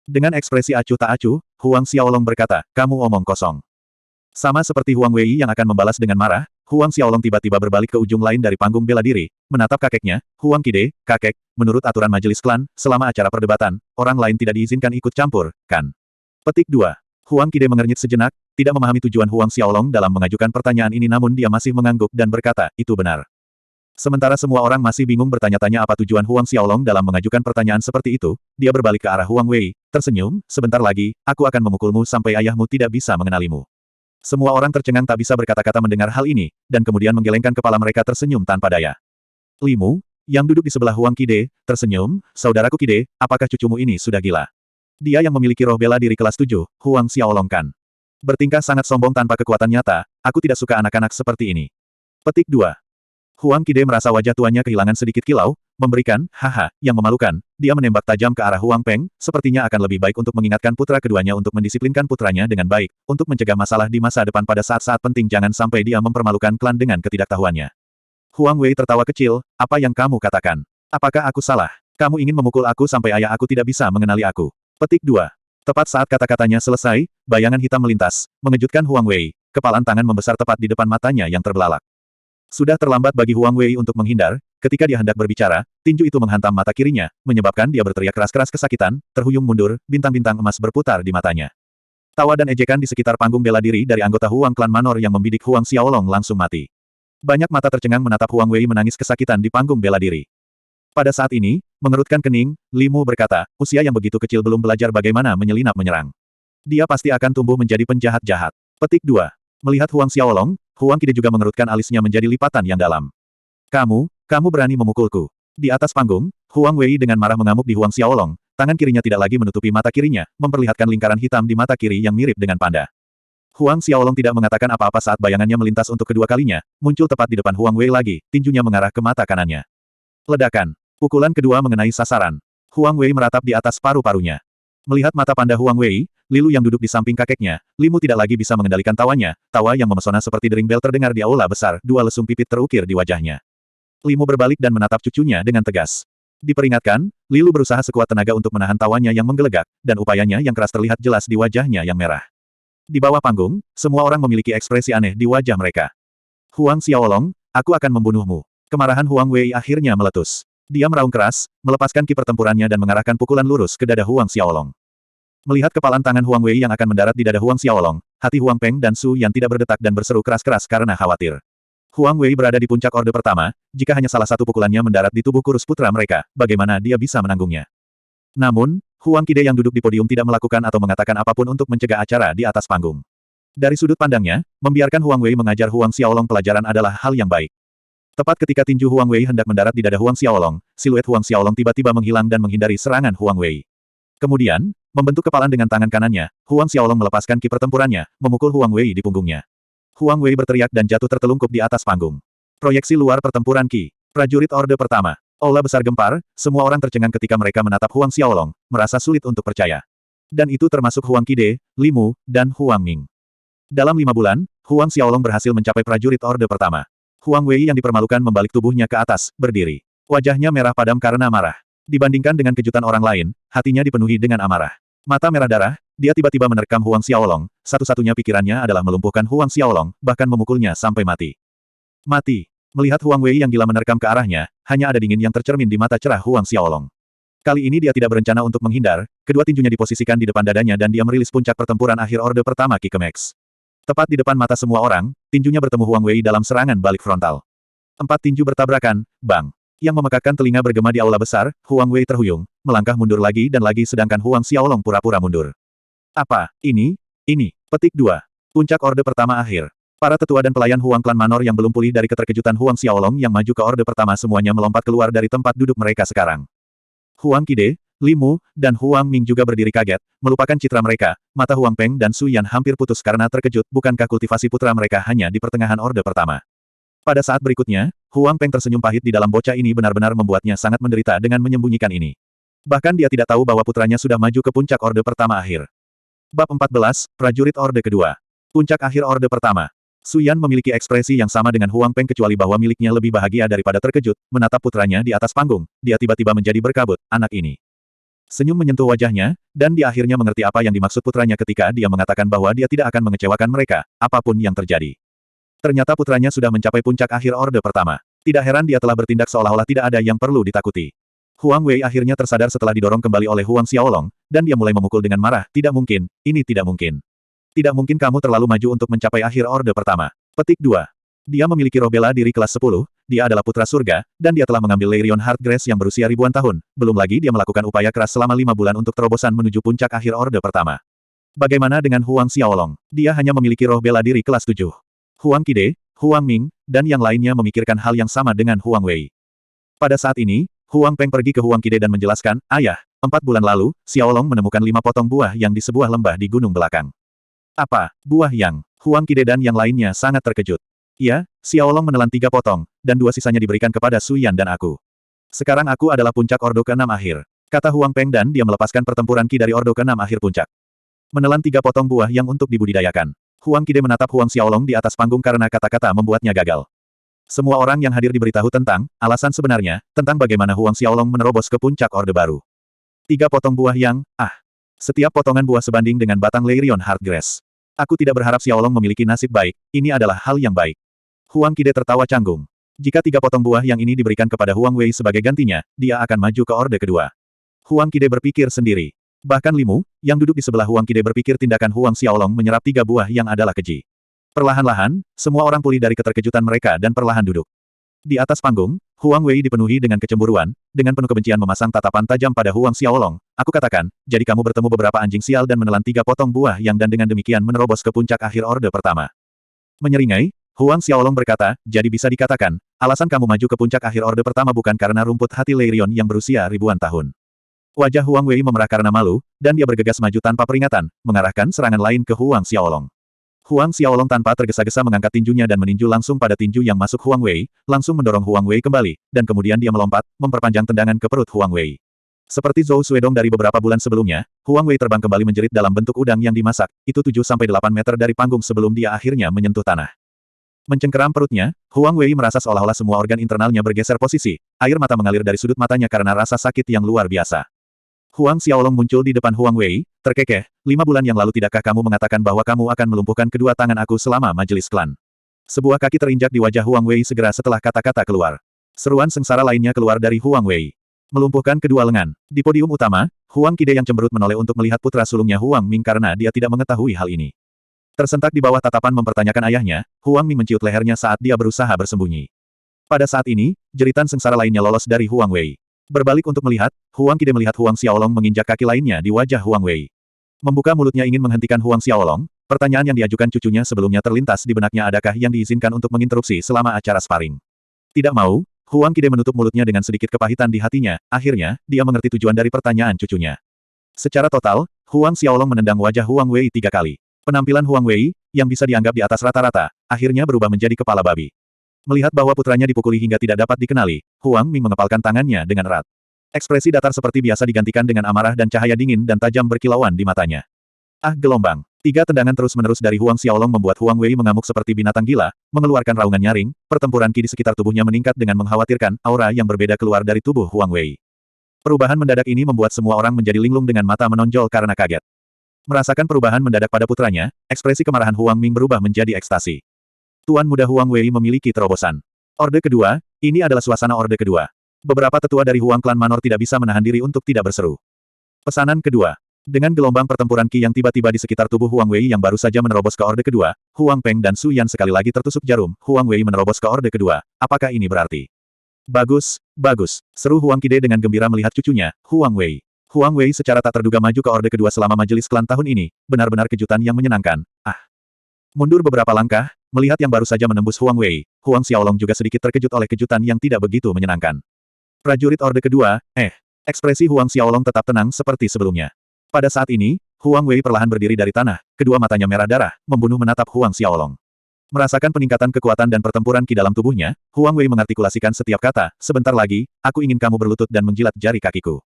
Dengan ekspresi acuh tak acuh, Huang Xiaolong berkata, "Kamu omong kosong." Sama seperti Huang Wei yang akan membalas dengan marah, Huang Xiaolong tiba-tiba berbalik ke ujung lain dari panggung bela diri, menatap kakeknya, "Huang Qide, kakek, menurut aturan majelis klan, selama acara perdebatan, orang lain tidak diizinkan ikut campur, kan?" Petik 2. Huang Qide mengernyit sejenak, tidak memahami tujuan Huang Xiaolong dalam mengajukan pertanyaan ini namun dia masih mengangguk dan berkata, "Itu benar." Sementara semua orang masih bingung bertanya-tanya apa tujuan Huang Xiaolong dalam mengajukan pertanyaan seperti itu, dia berbalik ke arah Huang Wei, tersenyum, "Sebentar lagi, aku akan memukulmu sampai ayahmu tidak bisa mengenalimu." Semua orang tercengang tak bisa berkata-kata mendengar hal ini, dan kemudian menggelengkan kepala mereka tersenyum tanpa daya. Limu, yang duduk di sebelah Huang Qide, tersenyum, "Saudaraku Qide, apakah cucumu ini sudah gila? Dia yang memiliki roh bela diri kelas 7, Huang Xiaolong kan? Bertingkah sangat sombong tanpa kekuatan nyata, aku tidak suka anak-anak seperti ini." Petik 2. Huang Qide merasa wajah tuannya kehilangan sedikit kilau, memberikan, "Haha, yang memalukan." Dia menembak tajam ke arah Huang Peng, sepertinya akan lebih baik untuk mengingatkan putra keduanya untuk mendisiplinkan putranya dengan baik, untuk mencegah masalah di masa depan pada saat-saat penting jangan sampai dia mempermalukan klan dengan ketidaktahuannya. Huang Wei tertawa kecil, "Apa yang kamu katakan? Apakah aku salah? Kamu ingin memukul aku sampai ayah aku tidak bisa mengenali aku?" Petik 2. Tepat saat kata-katanya selesai, bayangan hitam melintas, mengejutkan Huang Wei, kepalan tangan membesar tepat di depan matanya yang terbelalak. Sudah terlambat bagi Huang Wei untuk menghindar, ketika dia hendak berbicara, tinju itu menghantam mata kirinya, menyebabkan dia berteriak keras-keras kesakitan, terhuyung mundur, bintang-bintang emas berputar di matanya. Tawa dan ejekan di sekitar panggung bela diri dari anggota Huang klan Manor yang membidik Huang Xiaolong langsung mati. Banyak mata tercengang menatap Huang Wei menangis kesakitan di panggung bela diri. Pada saat ini, mengerutkan kening, Limu berkata, "Usia yang begitu kecil belum belajar bagaimana menyelinap menyerang. Dia pasti akan tumbuh menjadi penjahat jahat." Petik 2. Melihat Huang Xiaolong, Huang Qide juga mengerutkan alisnya menjadi lipatan yang dalam. Kamu berani memukulku." Di atas panggung, Huang Wei dengan marah mengamuk di Huang Xiaolong, tangan kirinya tidak lagi menutupi mata kirinya, memperlihatkan lingkaran hitam di mata kiri yang mirip dengan panda. Huang Xiaolong tidak mengatakan apa-apa saat bayangannya melintas untuk kedua kalinya, muncul tepat di depan Huang Wei lagi, tinjunya mengarah ke mata kanannya. Ledakan. Pukulan kedua mengenai sasaran. Huang Wei meratap di atas paru-parunya. Melihat mata panda Huang Wei, Lilu yang duduk di samping kakeknya, Limu tidak lagi bisa mengendalikan tawanya, tawa yang memesona seperti dering bell terdengar di aula besar, dua lesung pipit terukir di wajahnya. Limu berbalik dan menatap cucunya dengan tegas. Diperingatkan, Lilu berusaha sekuat tenaga untuk menahan tawanya yang menggelegak, dan upayanya yang keras terlihat jelas di wajahnya yang merah. Di bawah panggung, semua orang memiliki ekspresi aneh di wajah mereka. "Huang Xiaolong, aku akan membunuhmu." Kemarahan Huang Wei akhirnya meletus. Dia meraung keras, melepaskan ki pertempurannya dan mengarahkan pukulan lurus ke dada Huang Xiaolong. Melihat kepalan tangan Huang Wei yang akan mendarat di dada Huang Xiaolong, hati Huang Peng dan Su Yan tidak berdetak dan berseru keras-keras karena khawatir. Huang Wei berada di puncak Orde Pertama, jika hanya salah satu pukulannya mendarat di tubuh kurus putra mereka, bagaimana dia bisa menanggungnya? Namun, Huang Qide yang duduk di podium tidak melakukan atau mengatakan apapun untuk mencegah acara di atas panggung. Dari sudut pandangnya, membiarkan Huang Wei mengajar Huang Xiaolong pelajaran adalah hal yang baik. Tepat ketika tinju Huang Wei hendak mendarat di dada Huang Xiaolong, siluet Huang Xiaolong tiba-tiba menghilang dan menghindari serangan Huang Wei. Kemudian, membentuk kepalan dengan tangan kanannya, Huang Xiaolong melepaskan ki pertempurannya, memukul Huang Wei di punggungnya. Huang Wei berteriak dan jatuh tertelungkup di atas panggung. Proyeksi luar pertempuran Qi. Prajurit Orde Pertama. Aula besar gempar, semua orang tercengang ketika mereka menatap Huang Xiaolong, merasa sulit untuk percaya. Dan itu termasuk Huang Qide, Li Mu, dan Huang Ming. Dalam 5 bulan, Huang Xiaolong berhasil mencapai prajurit orde pertama. Huang Wei yang dipermalukan membalik tubuhnya ke atas, berdiri. Wajahnya merah padam karena marah. Dibandingkan dengan kejutan orang lain, hatinya dipenuhi dengan amarah. Mata merah darah, dia tiba-tiba menerkam Huang Xiaolong, satu-satunya pikirannya adalah melumpuhkan Huang Xiaolong, bahkan memukulnya sampai mati. Mati. Melihat Huang Wei yang gila menerkam ke arahnya, hanya ada dingin yang tercermin di mata cerah Huang Xiaolong. Kali ini dia tidak berencana untuk menghindar, kedua tinjunya diposisikan di depan dadanya dan dia merilis puncak pertempuran akhir orde pertama Ki Kemex. Tepat di depan mata semua orang, tinjunya bertemu Huang Wei dalam serangan balik frontal. 4 tinju bertabrakan, bang. Yang memekakkan telinga bergema di aula besar, Huang Wei terhuyung, melangkah mundur lagi dan lagi sedangkan Huang Xiaolong pura-pura mundur. Apa, ini? Ini. Petik 2. Puncak orde pertama akhir. Para tetua dan pelayan Huang klan Manor yang belum pulih dari keterkejutan Huang Xiaolong yang maju ke orde pertama semuanya melompat keluar dari tempat duduk mereka sekarang. Huang Qide, Li Mu, dan Huang Ming juga berdiri kaget, melupakan citra mereka, mata Huang Peng dan Su Yan hampir putus karena terkejut, bukankah kultivasi putra mereka hanya di pertengahan orde pertama. Pada saat berikutnya, Huang Peng tersenyum pahit di dalam bocah ini benar-benar membuatnya sangat menderita dengan menyembunyikan ini. Bahkan dia tidak tahu bahwa putranya sudah maju ke puncak orde pertama akhir. Bab 14, Prajurit Orde Kedua. Puncak akhir orde pertama. Su Yan memiliki ekspresi yang sama dengan Huang Peng kecuali bahwa miliknya lebih bahagia daripada terkejut, menatap putranya di atas panggung, dia tiba-tiba menjadi berkabut, anak ini. Senyum menyentuh wajahnya, dan dia akhirnya mengerti apa yang dimaksud putranya ketika dia mengatakan bahwa dia tidak akan mengecewakan mereka, apapun yang terjadi. Ternyata putranya sudah mencapai puncak akhir orde pertama. Tidak heran dia telah bertindak seolah-olah tidak ada yang perlu ditakuti. Huang Wei akhirnya tersadar setelah didorong kembali oleh Huang Xiaolong, dan dia mulai memukul dengan marah, tidak mungkin, ini tidak mungkin. Tidak mungkin kamu terlalu maju untuk mencapai akhir orde pertama. Petik 2. Dia memiliki roh bela diri kelas 10, dia adalah putra surga, dan dia telah mengambil Leirion Heartgrace yang berusia ribuan tahun, belum lagi dia melakukan upaya keras selama 5 bulan untuk terobosan menuju puncak akhir orde pertama. Bagaimana dengan Huang Xiaolong? Dia hanya memiliki roh bela diri kelas 7. Huang Qide, Huang Ming, dan yang lainnya memikirkan hal yang sama dengan Huang Wei. Pada saat ini, Huang Peng pergi ke Huang Qide dan menjelaskan, ayah, 4 bulan lalu, Xiaolong menemukan 5 potong buah yang di sebuah lembah di gunung belakang. Apa, buah yang? Huang Qide dan yang lainnya sangat terkejut. Ya, Xiaolong menelan 3 potong, dan 2 sisanya diberikan kepada Su Yan dan aku. Sekarang aku adalah puncak ordo ke-6 akhir. Kata Huang Peng dan dia melepaskan pertempuran Qi dari ordo ke-6 akhir puncak. Menelan 3 potong buah yang untuk dibudidayakan. Huang Qide menatap Huang Xiaolong di atas panggung karena kata-kata membuatnya gagal. Semua orang yang hadir diberitahu tentang alasan sebenarnya, tentang bagaimana Huang Xiaolong menerobos ke puncak orde baru. 3 potong buah yang, setiap potongan buah sebanding dengan batang Leirion Heartgrace. Aku tidak berharap Xiaolong memiliki nasib baik, ini adalah hal yang baik. Huang Qide tertawa canggung. Jika 3 potong buah yang ini diberikan kepada Huang Wei sebagai gantinya, dia akan maju ke orde kedua. Huang Qide berpikir sendiri. Bahkan Li Mu, yang duduk di sebelah Huang Qide berpikir tindakan Huang Xiaolong menyerap 3 buah yang adalah keji. Perlahan-lahan, semua orang pulih dari keterkejutan mereka dan perlahan duduk. Di atas panggung, Huang Wei dipenuhi dengan kecemburuan, dengan penuh kebencian memasang tatapan tajam pada Huang Xiaolong. Aku katakan, jadi kamu bertemu beberapa anjing sial dan menelan 3 potong buah yang dan dengan demikian menerobos ke puncak akhir orde pertama. Menyeringai, Huang Xiaolong berkata, jadi bisa dikatakan, alasan kamu maju ke puncak akhir orde pertama bukan karena rumput hati Leirion yang berusia ribuan tahun. Wajah Huang Wei memerah karena malu, dan dia bergegas maju tanpa peringatan, mengarahkan serangan lain ke Huang Xiaolong. Huang Xiaolong tanpa tergesa-gesa mengangkat tinjunya dan meninju langsung pada tinju yang masuk Huang Wei, langsung mendorong Huang Wei kembali, dan kemudian dia melompat, memperpanjang tendangan ke perut Huang Wei. Seperti Zhou Suedong dari beberapa bulan sebelumnya, Huang Wei terbang kembali menjerit dalam bentuk udang yang dimasak, itu 7-8 meter dari panggung sebelum dia akhirnya menyentuh tanah. Mencengkeram perutnya, Huang Wei merasa seolah-olah semua organ internalnya bergeser posisi, air mata mengalir dari sudut matanya karena rasa sakit yang luar biasa. Huang Xiaolong muncul di depan Huang Wei, terkekeh, 5 bulan yang lalu tidakkah kamu mengatakan bahwa kamu akan melumpuhkan kedua tangan aku selama majelis klan? Sebuah kaki terinjak di wajah Huang Wei segera setelah kata-kata keluar. Seruan sengsara lainnya keluar dari Huang Wei. Melumpuhkan kedua lengan. Di podium utama, Huang Qide yang cemberut menoleh untuk melihat putra sulungnya Huang Ming karena dia tidak mengetahui hal ini. Tersentak di bawah tatapan mempertanyakan ayahnya, Huang Ming menciut lehernya saat dia berusaha bersembunyi. Pada saat ini, jeritan sengsara lainnya lolos dari Huang Wei. Berbalik untuk melihat, Huang Qide melihat Huang Xiaolong menginjak kaki lainnya di wajah Huang Wei. Membuka mulutnya ingin menghentikan Huang Xiaolong, pertanyaan yang diajukan cucunya sebelumnya terlintas di benaknya adakah yang diizinkan untuk menginterupsi selama acara sparring. Tidak mau, Huang Qide menutup mulutnya dengan sedikit kepahitan di hatinya, akhirnya, dia mengerti tujuan dari pertanyaan cucunya. Secara total, Huang Xiaolong menendang wajah Huang Wei 3 kali. Penampilan Huang Wei, yang bisa dianggap di atas rata-rata, akhirnya berubah menjadi kepala babi. Melihat bahwa putranya dipukuli hingga tidak dapat dikenali, Huang Ming mengepalkan tangannya dengan erat. Ekspresi datar seperti biasa digantikan dengan amarah dan cahaya dingin dan tajam berkilauan di matanya. Ah, gelombang. 3 tendangan terus-menerus dari Huang Xiaolong membuat Huang Wei mengamuk seperti binatang gila, mengeluarkan raungan nyaring, pertempuran ki di sekitar tubuhnya meningkat dengan mengkhawatirkan, aura yang berbeda keluar dari tubuh Huang Wei. Perubahan mendadak ini membuat semua orang menjadi linglung dengan mata menonjol karena kaget. Merasakan perubahan mendadak pada putranya, ekspresi kemarahan Huang Ming berubah menjadi ekstasi. Tuan muda Huang Wei memiliki terobosan. Orde kedua, ini adalah suasana orde kedua. Beberapa tetua dari Huang Klan Manor tidak bisa menahan diri untuk tidak berseru. Pesanan kedua. Dengan gelombang pertempuran ki yang tiba-tiba di sekitar tubuh Huang Wei yang baru saja menerobos ke orde kedua, Huang Peng dan Su Yan sekali lagi tertusuk jarum, Huang Wei menerobos ke orde kedua. Apakah ini berarti? Bagus, bagus, seru Huang Kide dengan gembira melihat cucunya, Huang Wei. Huang Wei secara tak terduga maju ke orde kedua selama majelis klan tahun ini, benar-benar kejutan yang menyenangkan. Ah. Mundur beberapa langkah, melihat yang baru saja menembus Huang Wei, Huang Xiaolong juga sedikit terkejut oleh kejutan yang tidak begitu menyenangkan. Prajurit orde kedua, ekspresi Huang Xiaolong tetap tenang seperti sebelumnya. Pada saat ini, Huang Wei perlahan berdiri dari tanah, kedua matanya merah darah, membunuh menatap Huang Xiaolong. Merasakan peningkatan kekuatan dan pertempuran ki dalam tubuhnya, Huang Wei mengartikulasikan setiap kata, sebentar lagi, aku ingin kamu berlutut dan menjilat jari kakiku.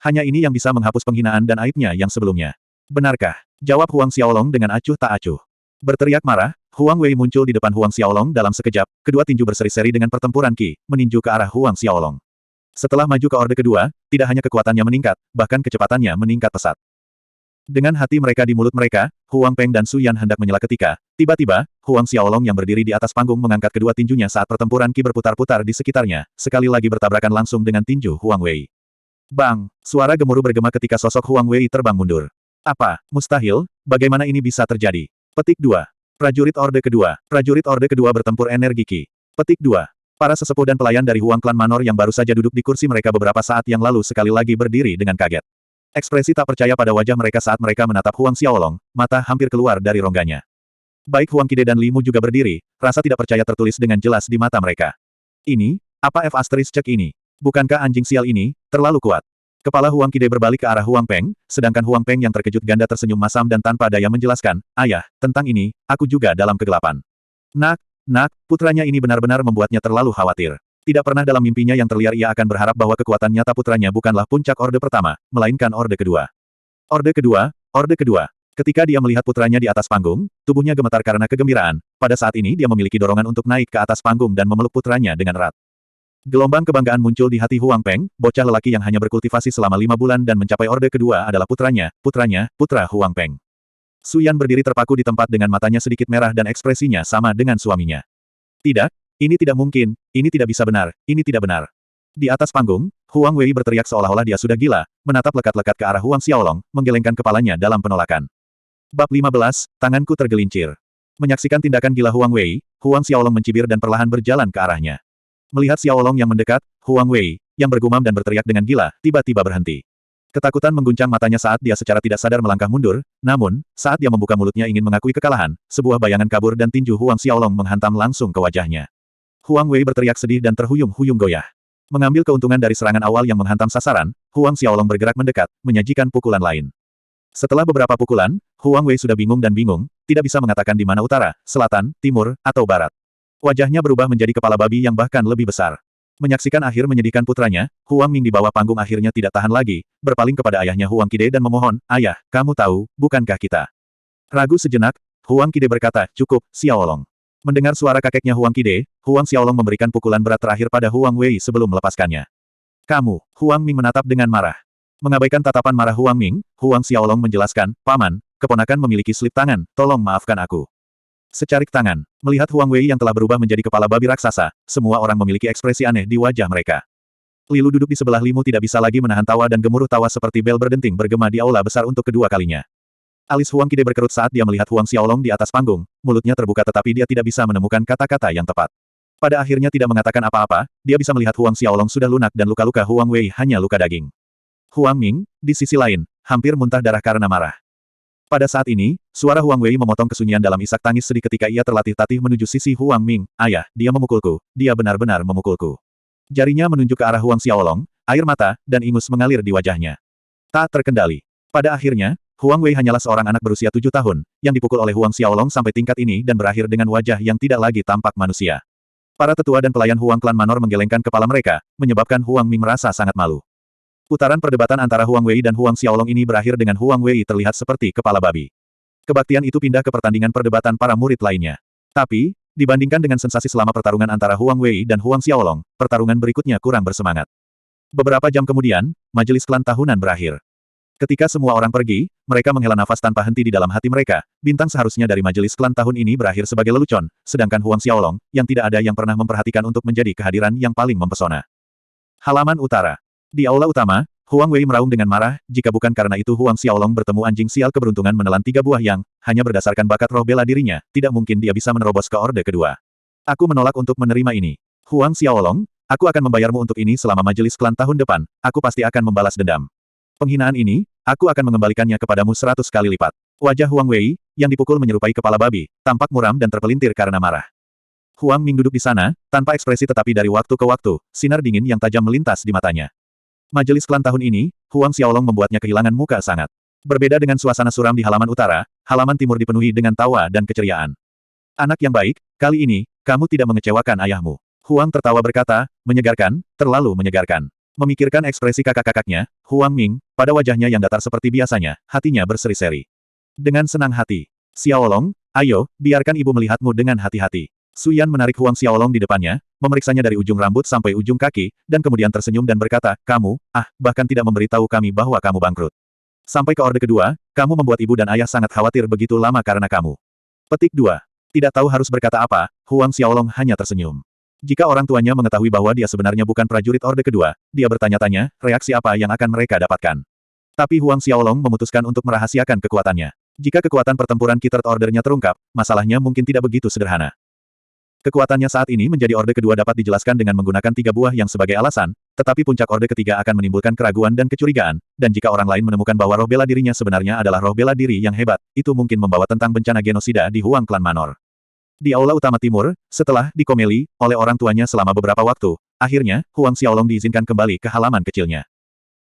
Hanya ini yang bisa menghapus penghinaan dan aibnya yang sebelumnya. Benarkah? Jawab Huang Xiaolong dengan acuh tak acuh. Berteriak marah, Huang Wei muncul di depan Huang Xiaolong dalam sekejap, kedua tinju berseri-seri dengan pertempuran ki, meninju ke arah Huang Xiaolong. Setelah maju ke orde kedua, tidak hanya kekuatannya meningkat, bahkan kecepatannya meningkat pesat. Dengan hati mereka di mulut mereka, Huang Peng dan Su Yan hendak menyela ketika, tiba-tiba, Huang Xiaolong yang berdiri di atas panggung mengangkat kedua tinjunya saat pertempuran ki berputar-putar di sekitarnya, sekali lagi bertabrakan langsung dengan tinju Huang Wei. Bang! Suara gemuruh bergema ketika sosok Huang Wei terbang mundur. Apa? Mustahil? Bagaimana ini bisa terjadi? Petik 2. Prajurit Orde Kedua. Prajurit Orde Kedua bertempur energi ki. Petik 2. Para sesepuh dan pelayan dari Huang Klan Manor yang baru saja duduk di kursi mereka beberapa saat yang lalu sekali lagi berdiri dengan kaget. Ekspresi tak percaya pada wajah mereka saat mereka menatap Huang Xiaolong, mata hampir keluar dari rongganya. Baik Huang Kide dan Li Mu juga berdiri, rasa tidak percaya tertulis dengan jelas di mata mereka. Ini, apa F** cek ini? Bukankah anjing sial ini, terlalu kuat? Kepala Huang Kide berbalik ke arah Huang Peng, sedangkan Huang Peng yang terkejut ganda tersenyum masam dan tanpa daya menjelaskan, ayah, tentang ini, aku juga dalam kegelapan. Nak, putranya ini benar-benar membuatnya terlalu khawatir. Tidak pernah dalam mimpinya yang terliar ia akan berharap bahwa kekuatan nyata putranya bukanlah puncak orde pertama, melainkan orde kedua. Orde kedua. Ketika dia melihat putranya di atas panggung, tubuhnya gemetar karena kegembiraan. Pada saat ini dia memiliki dorongan untuk naik ke atas panggung dan memeluk putranya dengan erat. Gelombang kebanggaan muncul di hati Huang Peng, bocah lelaki yang hanya berkultivasi selama 5 bulan dan mencapai orde kedua adalah putra Huang Peng. Su Yan berdiri terpaku di tempat dengan matanya sedikit merah dan ekspresinya sama dengan suaminya. Tidak, ini tidak mungkin, ini tidak bisa benar, ini tidak benar. Di atas panggung, Huang Wei berteriak seolah-olah dia sudah gila, menatap lekat-lekat ke arah Huang Xiaolong, menggelengkan kepalanya dalam penolakan. Bab 15, tanganku tergelincir. Menyaksikan tindakan gila Huang Wei, Huang Xiaolong mencibir dan perlahan berjalan ke arahnya. Melihat Xiaolong yang mendekat, Huang Wei, yang bergumam dan berteriak dengan gila, tiba-tiba berhenti. Ketakutan mengguncang matanya saat dia secara tidak sadar melangkah mundur, namun, saat dia membuka mulutnya ingin mengakui kekalahan, sebuah bayangan kabur dan tinju Huang Xiaolong menghantam langsung ke wajahnya. Huang Wei berteriak sedih dan terhuyung-huyung goyah. Mengambil keuntungan dari serangan awal yang menghantam sasaran, Huang Xiaolong bergerak mendekat, menyajikan pukulan lain. Setelah beberapa pukulan, Huang Wei sudah bingung dan bingung, tidak bisa mengatakan di mana utara, selatan, timur, atau barat. Wajahnya berubah menjadi kepala babi yang bahkan lebih besar. Menyaksikan akhir menyedihkan putranya, Huang Ming di bawah panggung akhirnya tidak tahan lagi, berpaling kepada ayahnya Huang Kide dan memohon, ayah, kamu tahu, bukankah kita? Ragu sejenak, Huang Kide berkata, cukup, Xiaolong. Mendengar suara kakeknya Huang Kide, Huang Xiaolong memberikan pukulan berat terakhir pada Huang Wei sebelum melepaskannya. Kamu, Huang Ming menatap dengan marah. Mengabaikan tatapan marah Huang Ming, Huang Xiaolong menjelaskan, Paman, keponakan memiliki selip tangan, tolong maafkan aku. Secarik tangan, melihat Huang Wei yang telah berubah menjadi kepala babi raksasa, semua orang memiliki ekspresi aneh di wajah mereka. Lilu duduk di sebelah Li Mu tidak bisa lagi menahan tawa dan gemuruh tawa seperti bel berdenting bergema di aula besar untuk kedua kalinya. Alis Huang Kide berkerut saat dia melihat Huang Xiaolong di atas panggung, mulutnya terbuka tetapi dia tidak bisa menemukan kata-kata yang tepat. Pada akhirnya tidak mengatakan apa-apa, dia bisa melihat Huang Xiaolong sudah lunak dan luka-luka Huang Wei hanya luka daging. Huang Ming, di sisi lain, hampir muntah darah karena marah. Pada saat ini, suara Huang Wei memotong kesunyian dalam isak tangis sedih ketika ia tertatih-tatih menuju sisi Huang Ming. Ayah, dia memukulku, dia benar-benar memukulku. Jarinya menunjuk ke arah Huang Xiaolong, air mata, dan ingus mengalir di wajahnya. Tak terkendali. Pada akhirnya, Huang Wei hanyalah seorang anak berusia 7 tahun, yang dipukul oleh Huang Xiaolong sampai tingkat ini dan berakhir dengan wajah yang tidak lagi tampak manusia. Para tetua dan pelayan Huang Klan Manor menggelengkan kepala mereka, menyebabkan Huang Ming merasa sangat malu. Putaran perdebatan antara Huang Wei dan Huang Xiaolong ini berakhir dengan Huang Wei terlihat seperti kepala babi. Kebaktian itu pindah ke pertandingan perdebatan para murid lainnya. Tapi, dibandingkan dengan sensasi selama pertarungan antara Huang Wei dan Huang Xiaolong, pertarungan berikutnya kurang bersemangat. Beberapa jam kemudian, majelis klan tahunan berakhir. Ketika semua orang pergi, mereka menghela nafas tanpa henti di dalam hati mereka. Bintang seharusnya dari majelis klan tahun ini berakhir sebagai lelucon, sedangkan Huang Xiaolong, yang tidak ada yang pernah memperhatikan untuk menjadi kehadiran yang paling mempesona. Halaman utara. Di aula utama, Huang Wei meraung dengan marah, jika bukan karena itu Huang Xiaolong bertemu anjing sial keberuntungan menelan 3 buah yang, hanya berdasarkan bakat roh bela dirinya, tidak mungkin dia bisa menerobos ke orde kedua. Aku menolak untuk menerima ini. Huang Xiaolong, aku akan membayarmu untuk ini selama majelis klan tahun depan, aku pasti akan membalas dendam. Penghinaan ini, aku akan mengembalikannya kepadamu 100 kali lipat. Wajah Huang Wei, yang dipukul menyerupai kepala babi, tampak muram dan terpelintir karena marah. Huang Ming duduk di sana, tanpa ekspresi tetapi dari waktu ke waktu, sinar dingin yang tajam melintas di matanya. Majelis klan tahun ini, Huang Xiaolong membuatnya kehilangan muka sangat. Berbeda dengan suasana suram di halaman utara, halaman timur dipenuhi dengan tawa dan keceriaan. Anak yang baik, kali ini, kamu tidak mengecewakan ayahmu. Huang tertawa berkata, menyegarkan, terlalu menyegarkan. Memikirkan ekspresi kakak-kakaknya, Huang Ming, pada wajahnya yang datar seperti biasanya, hatinya berseri-seri. Dengan senang hati, Xiaolong, ayo, biarkan ibu melihatmu dengan hati-hati. Su Yan menarik Huang Xiaolong di depannya, memeriksanya dari ujung rambut sampai ujung kaki, dan kemudian tersenyum dan berkata, kamu, bahkan tidak memberitahu kami bahwa kamu bangkrut. Sampai ke orde kedua, kamu membuat ibu dan ayah sangat khawatir begitu lama karena kamu. Petik 2. Tidak tahu harus berkata apa, Huang Xiaolong hanya tersenyum. Jika orang tuanya mengetahui bahwa dia sebenarnya bukan prajurit orde kedua, dia bertanya-tanya, reaksi apa yang akan mereka dapatkan. Tapi Huang Xiaolong memutuskan untuk merahasiakan kekuatannya. Jika kekuatan pertempuran Kittert Order-nya terungkap, masalahnya mungkin tidak begitu sederhana. Kekuatannya saat ini menjadi orde kedua dapat dijelaskan dengan menggunakan 3 buah yang sebagai alasan, tetapi puncak orde ketiga akan menimbulkan keraguan dan kecurigaan, dan jika orang lain menemukan bahwa roh bela dirinya sebenarnya adalah roh bela diri yang hebat, itu mungkin membawa tentang bencana genosida di Huang Klan Manor. Di aula utama timur, setelah dikomeli oleh orang tuanya selama beberapa waktu, akhirnya, Huang Xiaolong diizinkan kembali ke halaman kecilnya.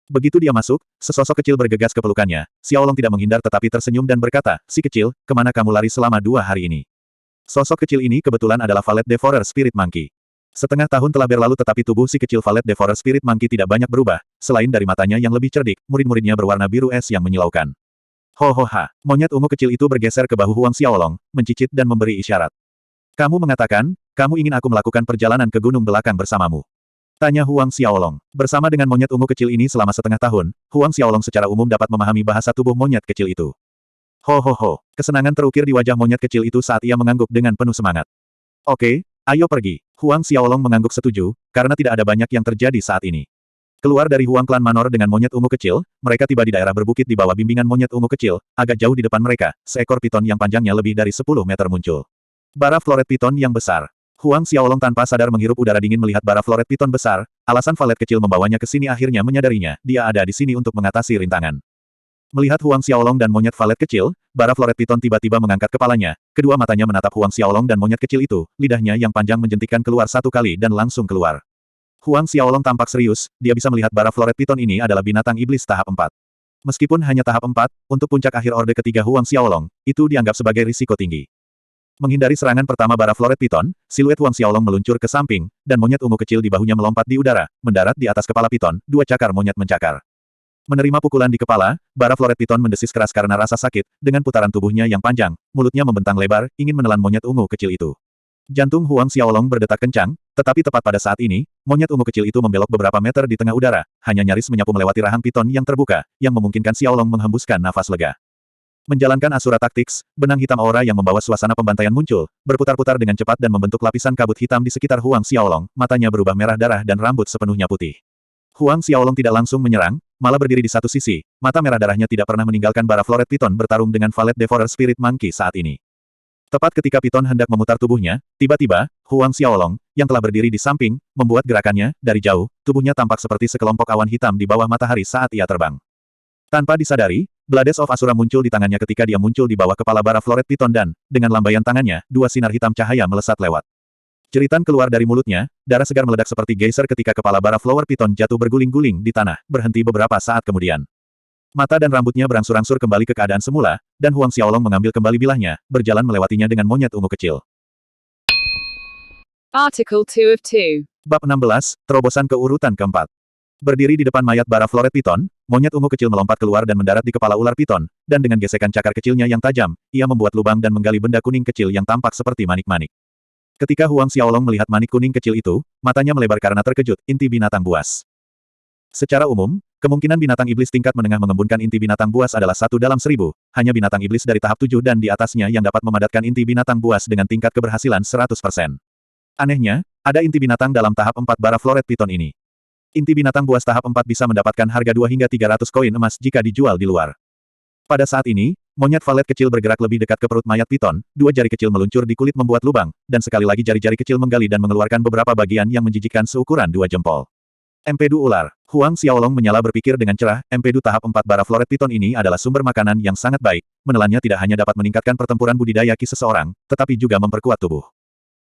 Begitu dia masuk, sesosok kecil bergegas ke pelukannya, Xiaolong tidak menghindar tetapi tersenyum dan berkata, si kecil, kemana kamu lari selama 2 hari ini? Sosok kecil ini kebetulan adalah Valet Devourer Spirit Monkey. Setengah tahun telah berlalu tetapi tubuh si kecil Valet Devourer Spirit Monkey tidak banyak berubah, selain dari matanya yang lebih cerdik, murid-muridnya berwarna biru es yang menyilaukan. Ho, monyet ungu kecil itu bergeser ke bahu Huang Xiaolong, mencicit dan memberi isyarat. Kamu mengatakan, kamu ingin aku melakukan perjalanan ke gunung belakang bersamamu. Tanya Huang Xiaolong. Bersama dengan monyet ungu kecil ini selama setengah tahun, Huang Xiaolong secara umum dapat memahami bahasa tubuh monyet kecil itu. Ho. Kesenangan terukir di wajah monyet kecil itu saat ia mengangguk dengan penuh semangat. Oke, ayo pergi. Huang Xiaolong mengangguk setuju, karena tidak ada banyak yang terjadi saat ini. Keluar dari Huang Klan Manor dengan monyet ungu kecil, mereka tiba di daerah berbukit di bawah bimbingan monyet ungu kecil, agak jauh di depan mereka, seekor piton yang panjangnya lebih dari 10 meter muncul. Bara floret piton yang besar. Huang Xiaolong tanpa sadar menghirup udara dingin melihat bara floret piton besar, alasan valet kecil membawanya ke sini akhirnya menyadarinya, dia ada di sini untuk mengatasi rintangan. Melihat Huang Xiaolong dan monyet valet kecil, bara floret piton tiba-tiba mengangkat kepalanya, kedua matanya menatap Huang Xiaolong dan monyet kecil itu, lidahnya yang panjang menjentikkan keluar 1 kali dan langsung keluar. Huang Xiaolong tampak serius, dia bisa melihat bara floret piton ini adalah binatang iblis tahap 4. Meskipun hanya tahap 4, untuk puncak akhir orde ketiga Huang Xiaolong, itu dianggap sebagai risiko tinggi. Menghindari serangan pertama bara floret piton, siluet Huang Xiaolong meluncur ke samping, dan monyet ungu kecil di bahunya melompat di udara, mendarat di atas kepala piton, 2 cakar monyet mencakar. Menerima pukulan di kepala, bara floret piton mendesis keras karena rasa sakit, dengan putaran tubuhnya yang panjang, mulutnya membentang lebar, ingin menelan monyet ungu kecil itu. Jantung Huang Xiaolong berdetak kencang, tetapi tepat pada saat ini, monyet ungu kecil itu membelok beberapa meter di tengah udara, hanya nyaris menyapu melewati rahang piton yang terbuka, yang memungkinkan Xiaolong menghembuskan nafas lega. Menjalankan Asura Tactics, benang hitam aura yang membawa suasana pembantaian muncul, berputar-putar dengan cepat dan membentuk lapisan kabut hitam di sekitar Huang Xiaolong, matanya berubah merah darah dan rambut sepenuhnya putih. Huang Xiaolong tidak langsung menyerang, malah berdiri di satu sisi, mata merah darahnya tidak pernah meninggalkan bara floret piton bertarung dengan Valet Devourer Spirit Monkey saat ini. Tepat ketika piton hendak memutar tubuhnya, tiba-tiba, Huang Xiaolong, yang telah berdiri di samping, membuat gerakannya, dari jauh, tubuhnya tampak seperti sekelompok awan hitam di bawah matahari saat ia terbang. Tanpa disadari, Blades of Asura muncul di tangannya ketika dia muncul di bawah kepala bara floret piton dan, dengan lambaian tangannya, 2 sinar hitam cahaya melesat lewat. Jeritan keluar dari mulutnya, darah segar meledak seperti geyser ketika kepala bara flower piton jatuh berguling-guling di tanah, berhenti beberapa saat kemudian. Mata dan rambutnya berangsur-angsur kembali ke keadaan semula, dan Huang Xiaolong mengambil kembali bilahnya, berjalan melewatinya dengan monyet ungu kecil. Article 2 of 2. Bab 16, terobosan ke urutan keempat. Berdiri di depan mayat bara floret piton, monyet ungu kecil melompat keluar dan mendarat di kepala ular piton, dan dengan gesekan cakar kecilnya yang tajam, ia membuat lubang dan menggali benda kuning kecil yang tampak seperti manik-manik. Ketika Huang Xiaolong melihat manik kuning kecil itu, matanya melebar karena terkejut, inti binatang buas. Secara umum, kemungkinan binatang iblis tingkat menengah mengembunkan inti binatang buas adalah 1 dalam 1000, hanya binatang iblis dari tahap 7 dan di atasnya yang dapat memadatkan inti binatang buas dengan tingkat keberhasilan 100%. Anehnya, ada inti binatang dalam tahap 4 bara floret piton ini. Inti binatang buas tahap 4 bisa mendapatkan harga 2 hingga 300 koin emas jika dijual di luar. Pada saat ini, monyet valet kecil bergerak lebih dekat ke perut mayat piton, 2 jari kecil meluncur di kulit membuat lubang, dan sekali lagi jari-jari kecil menggali dan mengeluarkan beberapa bagian yang menjijikkan seukuran 2 jempol. Empedu ular. Huang Xiaolong menyala berpikir dengan cerah, empedu tahap 4 bara floret piton ini adalah sumber makanan yang sangat baik, menelannya tidak hanya dapat meningkatkan pertempuran budidaya ki seseorang, tetapi juga memperkuat tubuh.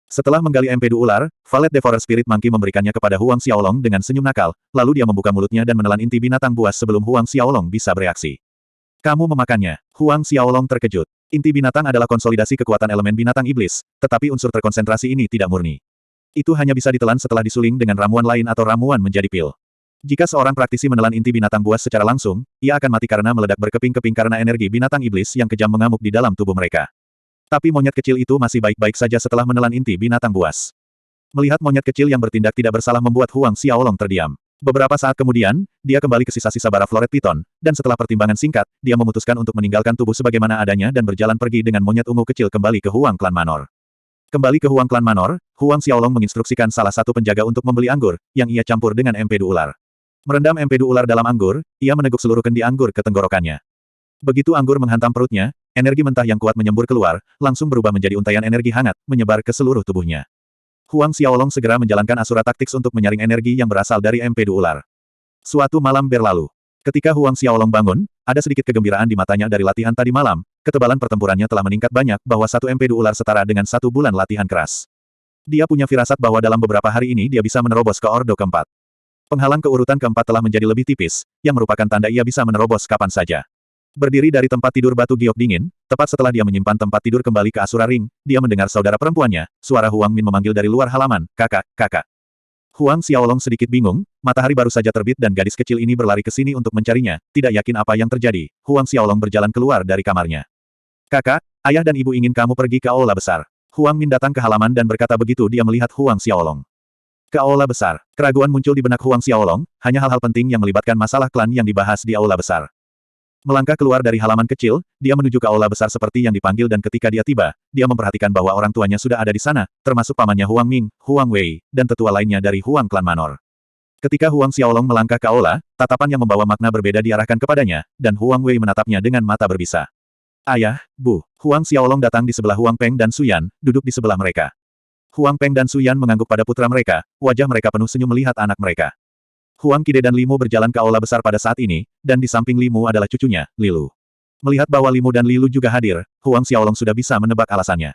Setelah menggali empedu ular, Valet Devourer Spirit Monkey memberikannya kepada Huang Xiaolong dengan senyum nakal, lalu dia membuka mulutnya dan menelan inti binatang buas sebelum Huang Xiaolong bisa bereaksi. Kamu memakannya. Huang Xiaolong terkejut. Inti binatang adalah konsolidasi kekuatan elemen binatang iblis, tetapi unsur terkonsentrasi ini tidak murni. Itu hanya bisa ditelan setelah disuling dengan ramuan lain atau ramuan menjadi pil. Jika seorang praktisi menelan inti binatang buas secara langsung, ia akan mati karena meledak berkeping-keping karena energi binatang iblis yang kejam mengamuk di dalam tubuh mereka. Tapi monyet kecil itu masih baik-baik saja setelah menelan inti binatang buas. Melihat monyet kecil yang bertindak tidak bersalah membuat Huang Xiaolong terdiam. Beberapa saat kemudian, dia kembali ke sisa-sisa bara floret piton, dan setelah pertimbangan singkat, dia memutuskan untuk meninggalkan tubuh sebagaimana adanya dan berjalan pergi dengan monyet ungu kecil kembali ke Huang Klan Manor. Kembali ke Huang Klan Manor, Huang Xiaolong menginstruksikan salah satu penjaga untuk membeli anggur, yang ia campur dengan empedu ular. Merendam empedu ular dalam anggur, ia meneguk seluruh kendi anggur ke tenggorokannya. Begitu anggur menghantam perutnya, energi mentah yang kuat menyembur keluar, langsung berubah menjadi untaian energi hangat, menyebar ke seluruh tubuhnya. Huang Xiaolong segera menjalankan asura taktiks untuk menyaring energi yang berasal dari empedu ular. Suatu malam berlalu. Ketika Huang Xiaolong bangun, ada sedikit kegembiraan di matanya dari latihan tadi malam, ketebalan pertempurannya telah meningkat banyak bahwa 1 empedu ular setara dengan 1 bulan latihan keras. Dia punya firasat bahwa dalam beberapa hari ini dia bisa menerobos ke ordo keempat. Penghalang keurutan keempat telah menjadi lebih tipis, yang merupakan tanda ia bisa menerobos kapan saja. Berdiri dari tempat tidur batu giok dingin, tepat setelah dia menyimpan tempat tidur kembali ke Asura Ring, dia mendengar saudara perempuannya, suara Huang Min memanggil dari luar halaman, "Kakak, kakak." Huang Xiaolong sedikit bingung, matahari baru saja terbit dan gadis kecil ini berlari ke sini untuk mencarinya, tidak yakin apa yang terjadi. Huang Xiaolong berjalan keluar dari kamarnya. "Kakak, ayah dan ibu ingin kamu pergi ke aula besar." Huang Min datang ke halaman dan berkata begitu dia melihat Huang Xiaolong. Ke aula besar. Keraguan muncul di benak Huang Xiaolong, hanya hal-hal penting yang melibatkan masalah klan yang dibahas di aula besar. Melangkah keluar dari halaman kecil, dia menuju ke aula besar seperti yang dipanggil dan ketika dia tiba, dia memperhatikan bahwa orang tuanya sudah ada di sana, termasuk pamannya Huang Ming, Huang Wei, dan tetua lainnya dari Huang Klan Manor. Ketika Huang Xiaolong melangkah ke aula, tatapan yang membawa makna berbeda diarahkan kepadanya, dan Huang Wei menatapnya dengan mata berbisa. "Ayah, Bu." Huang Xiaolong datang di sebelah Huang Peng dan Su Yan, duduk di sebelah mereka. Huang Peng dan Su Yan mengangguk pada putra mereka, wajah mereka penuh senyum melihat anak mereka. Huang Qide dan Limu berjalan ke aula besar pada saat ini, dan di samping Limu adalah cucunya, Lilu. Melihat bahwa Limu dan Lilu juga hadir, Huang Xiaolong sudah bisa menebak alasannya.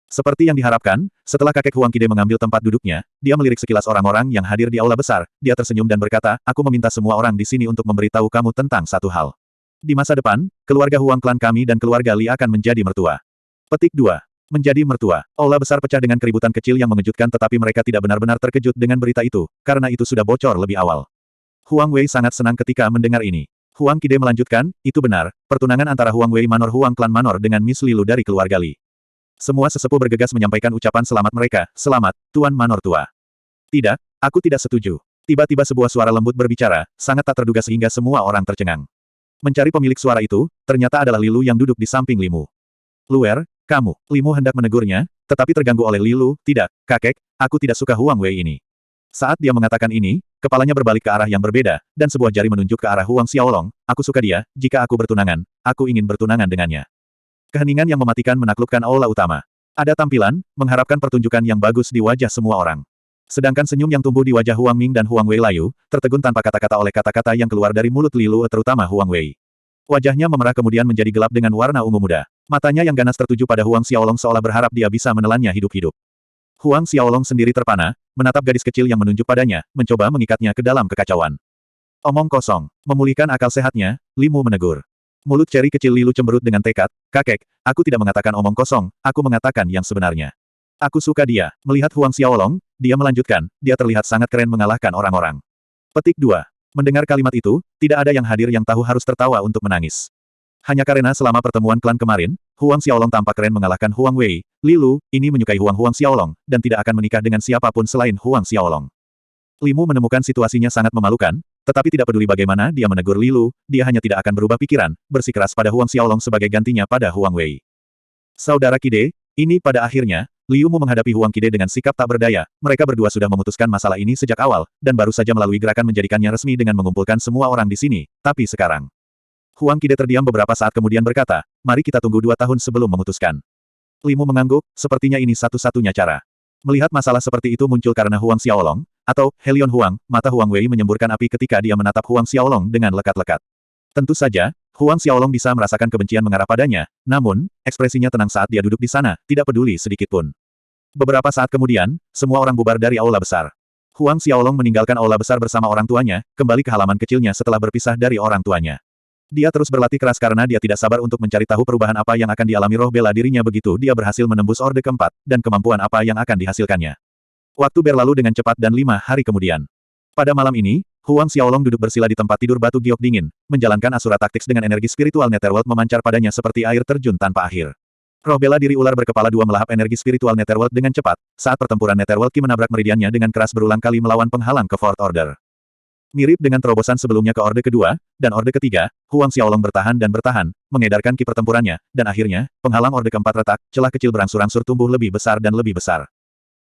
Seperti yang diharapkan, setelah kakek Huang Qide mengambil tempat duduknya, dia melirik sekilas orang-orang yang hadir di aula besar, dia tersenyum dan berkata, "Aku meminta semua orang di sini untuk memberitahu kamu tentang satu hal. Di masa depan, keluarga Huang klan kami dan keluarga Li akan menjadi mertua." Petik 2. Menjadi mertua. Aula besar pecah dengan keributan kecil yang mengejutkan tetapi mereka tidak benar-benar terkejut dengan berita itu, karena itu sudah bocor lebih awal. Huang Wei sangat senang ketika mendengar ini. Huang Qide melanjutkan, "Itu benar, pertunangan antara Huang Wei Manor Huang Klan Manor dengan Miss Lilu dari keluarga Li." Semua sesepuh bergegas menyampaikan ucapan selamat mereka, "Selamat, Tuan Manor tua." "Tidak, aku tidak setuju." Tiba-tiba sebuah suara lembut berbicara, sangat tak terduga sehingga semua orang tercengang. Mencari pemilik suara itu, ternyata adalah Lilu yang duduk di samping Limu. "Luer, kamu." Limu hendak menegurnya, tetapi terganggu oleh Lilu, "Tidak, kakek, aku tidak suka Huang Wei ini." Saat dia mengatakan ini, kepalanya berbalik ke arah yang berbeda, dan sebuah jari menunjuk ke arah Huang Xiaolong, "Aku suka dia, jika aku bertunangan, aku ingin bertunangan dengannya." Keheningan yang mematikan menaklukkan aula utama. Ada tampilan, mengharapkan pertunjukan yang bagus di wajah semua orang. Sedangkan senyum yang tumbuh di wajah Huang Ming dan Huang Wei layu, tertegun tanpa kata-kata oleh kata-kata yang keluar dari mulut Lilu terutama Huang Wei. Wajahnya memerah kemudian menjadi gelap dengan warna ungu muda. Matanya yang ganas tertuju pada Huang Xiaolong seolah berharap dia bisa menelannya hidup-hidup. Huang Xiaolong sendiri terpana, menatap gadis kecil yang menunjuk padanya, mencoba mengikatnya ke dalam kekacauan. "Omong kosong." Memulihkan akal sehatnya, Limu menegur. Mulut ceri kecil Lilu cemberut dengan tekad, "Kakek, aku tidak mengatakan omong kosong, aku mengatakan yang sebenarnya. Aku suka dia." Melihat Huang Xiaolong, dia melanjutkan, "Dia terlihat sangat keren mengalahkan orang-orang." Petik 2. Mendengar kalimat itu, tidak ada yang hadir yang tahu harus tertawa untuk menangis. Hanya karena selama pertemuan klan kemarin, Huang Xiaolong tampak keren mengalahkan Huang Wei. Li Lu, ini menyukai Huang Xiaolong, dan tidak akan menikah dengan siapapun selain Huang Xiaolong. Li Mu menemukan situasinya sangat memalukan, tetapi tidak peduli bagaimana dia menegur Li Lu, dia hanya tidak akan berubah pikiran, bersikeras pada Huang Xiaolong sebagai gantinya pada Huang Wei. Saudara Kide, ini pada akhirnya, Liu Mu menghadapi Huang Kide dengan sikap tak berdaya, mereka berdua sudah memutuskan masalah ini sejak awal, dan baru saja melalui gerakan menjadikannya resmi dengan mengumpulkan semua orang di sini, tapi sekarang. Huang Kide terdiam beberapa saat kemudian berkata, mari kita tunggu 2 tahun sebelum memutuskan. Li Mu mengangguk, sepertinya ini satu-satunya cara. Melihat masalah seperti itu muncul karena Huang Xiaolong, atau Helion Huang, mata Huang Wei menyemburkan api ketika dia menatap Huang Xiaolong dengan lekat-lekat. Tentu saja, Huang Xiaolong bisa merasakan kebencian mengarah padanya, namun, ekspresinya tenang saat dia duduk di sana, tidak peduli sedikitpun. Beberapa saat kemudian, semua orang bubar dari aula besar. Huang Xiaolong meninggalkan aula besar bersama orang tuanya, kembali ke halaman kecilnya setelah berpisah dari orang tuanya. Dia terus berlatih keras karena dia tidak sabar untuk mencari tahu perubahan apa yang akan dialami roh bela dirinya begitu dia berhasil menembus Orde keempat, dan kemampuan apa yang akan dihasilkannya. Waktu berlalu dengan cepat dan 5 hari kemudian. Pada malam ini, Huang Xiaolong duduk bersila di tempat tidur batu giok dingin, menjalankan asura taktik dengan energi spiritual Netherworld memancar padanya seperti air terjun tanpa akhir. Roh bela diri ular berkepala 2 melahap energi spiritual Netherworld dengan cepat, saat pertempuran Netherworld Ki menabrak meridiannya dengan keras berulang kali melawan penghalang ke Fourth Order. Mirip dengan terobosan sebelumnya ke Orde kedua, dan Orde ketiga, Huang Xiaolong bertahan dan bertahan, mengedarkan ki pertempurannya, dan akhirnya, penghalang Orde keempat retak, celah kecil berangsur-angsur tumbuh lebih besar dan lebih besar.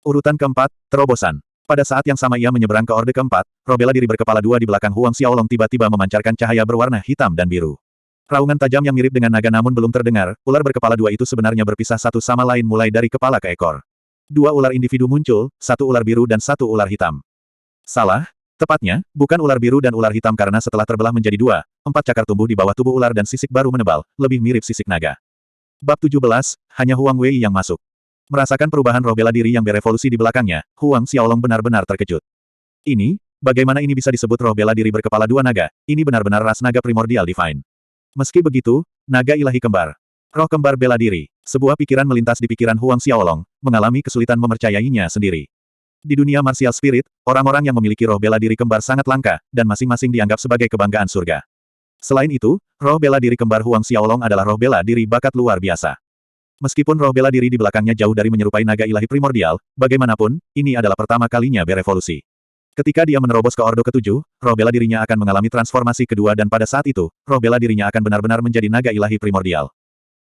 Urutan keempat, terobosan. Pada saat yang sama ia menyeberang ke Orde keempat, roh bela diri berkepala 2 di belakang Huang Xiaolong tiba-tiba memancarkan cahaya berwarna hitam dan biru. Raungan tajam yang mirip dengan naga namun belum terdengar, ular berkepala 2 itu sebenarnya berpisah satu sama lain mulai dari kepala ke ekor. 2 ular individu muncul, 1 ular biru dan 1 ular hitam. Salah. Tepatnya, bukan ular biru dan ular hitam karena setelah terbelah menjadi 2, 4 cakar tumbuh di bawah tubuh ular dan sisik baru menebal, lebih mirip sisik naga. Bab 17, hanya Huang Wei yang masuk. Merasakan perubahan roh bela diri yang berevolusi di belakangnya, Huang Xiaolong benar-benar terkejut. Ini, bagaimana ini bisa disebut roh bela diri berkepala 2 naga, ini benar-benar ras naga primordial divine. Meski begitu, naga ilahi kembar. Roh kembar bela diri. Sebuah pikiran melintas di pikiran Huang Xiaolong, mengalami kesulitan mempercayainya sendiri. Di dunia martial spirit, orang-orang yang memiliki roh bela diri kembar sangat langka, dan masing-masing dianggap sebagai kebanggaan surga. Selain itu, roh bela diri kembar Huang Xiaolong adalah roh bela diri bakat luar biasa. Meskipun roh bela diri di belakangnya jauh dari menyerupai naga ilahi primordial, bagaimanapun, ini adalah pertama kalinya berevolusi. Ketika dia menerobos ke Ordo ke-7, roh bela dirinya akan mengalami transformasi kedua dan pada saat itu, roh bela dirinya akan benar-benar menjadi naga ilahi primordial.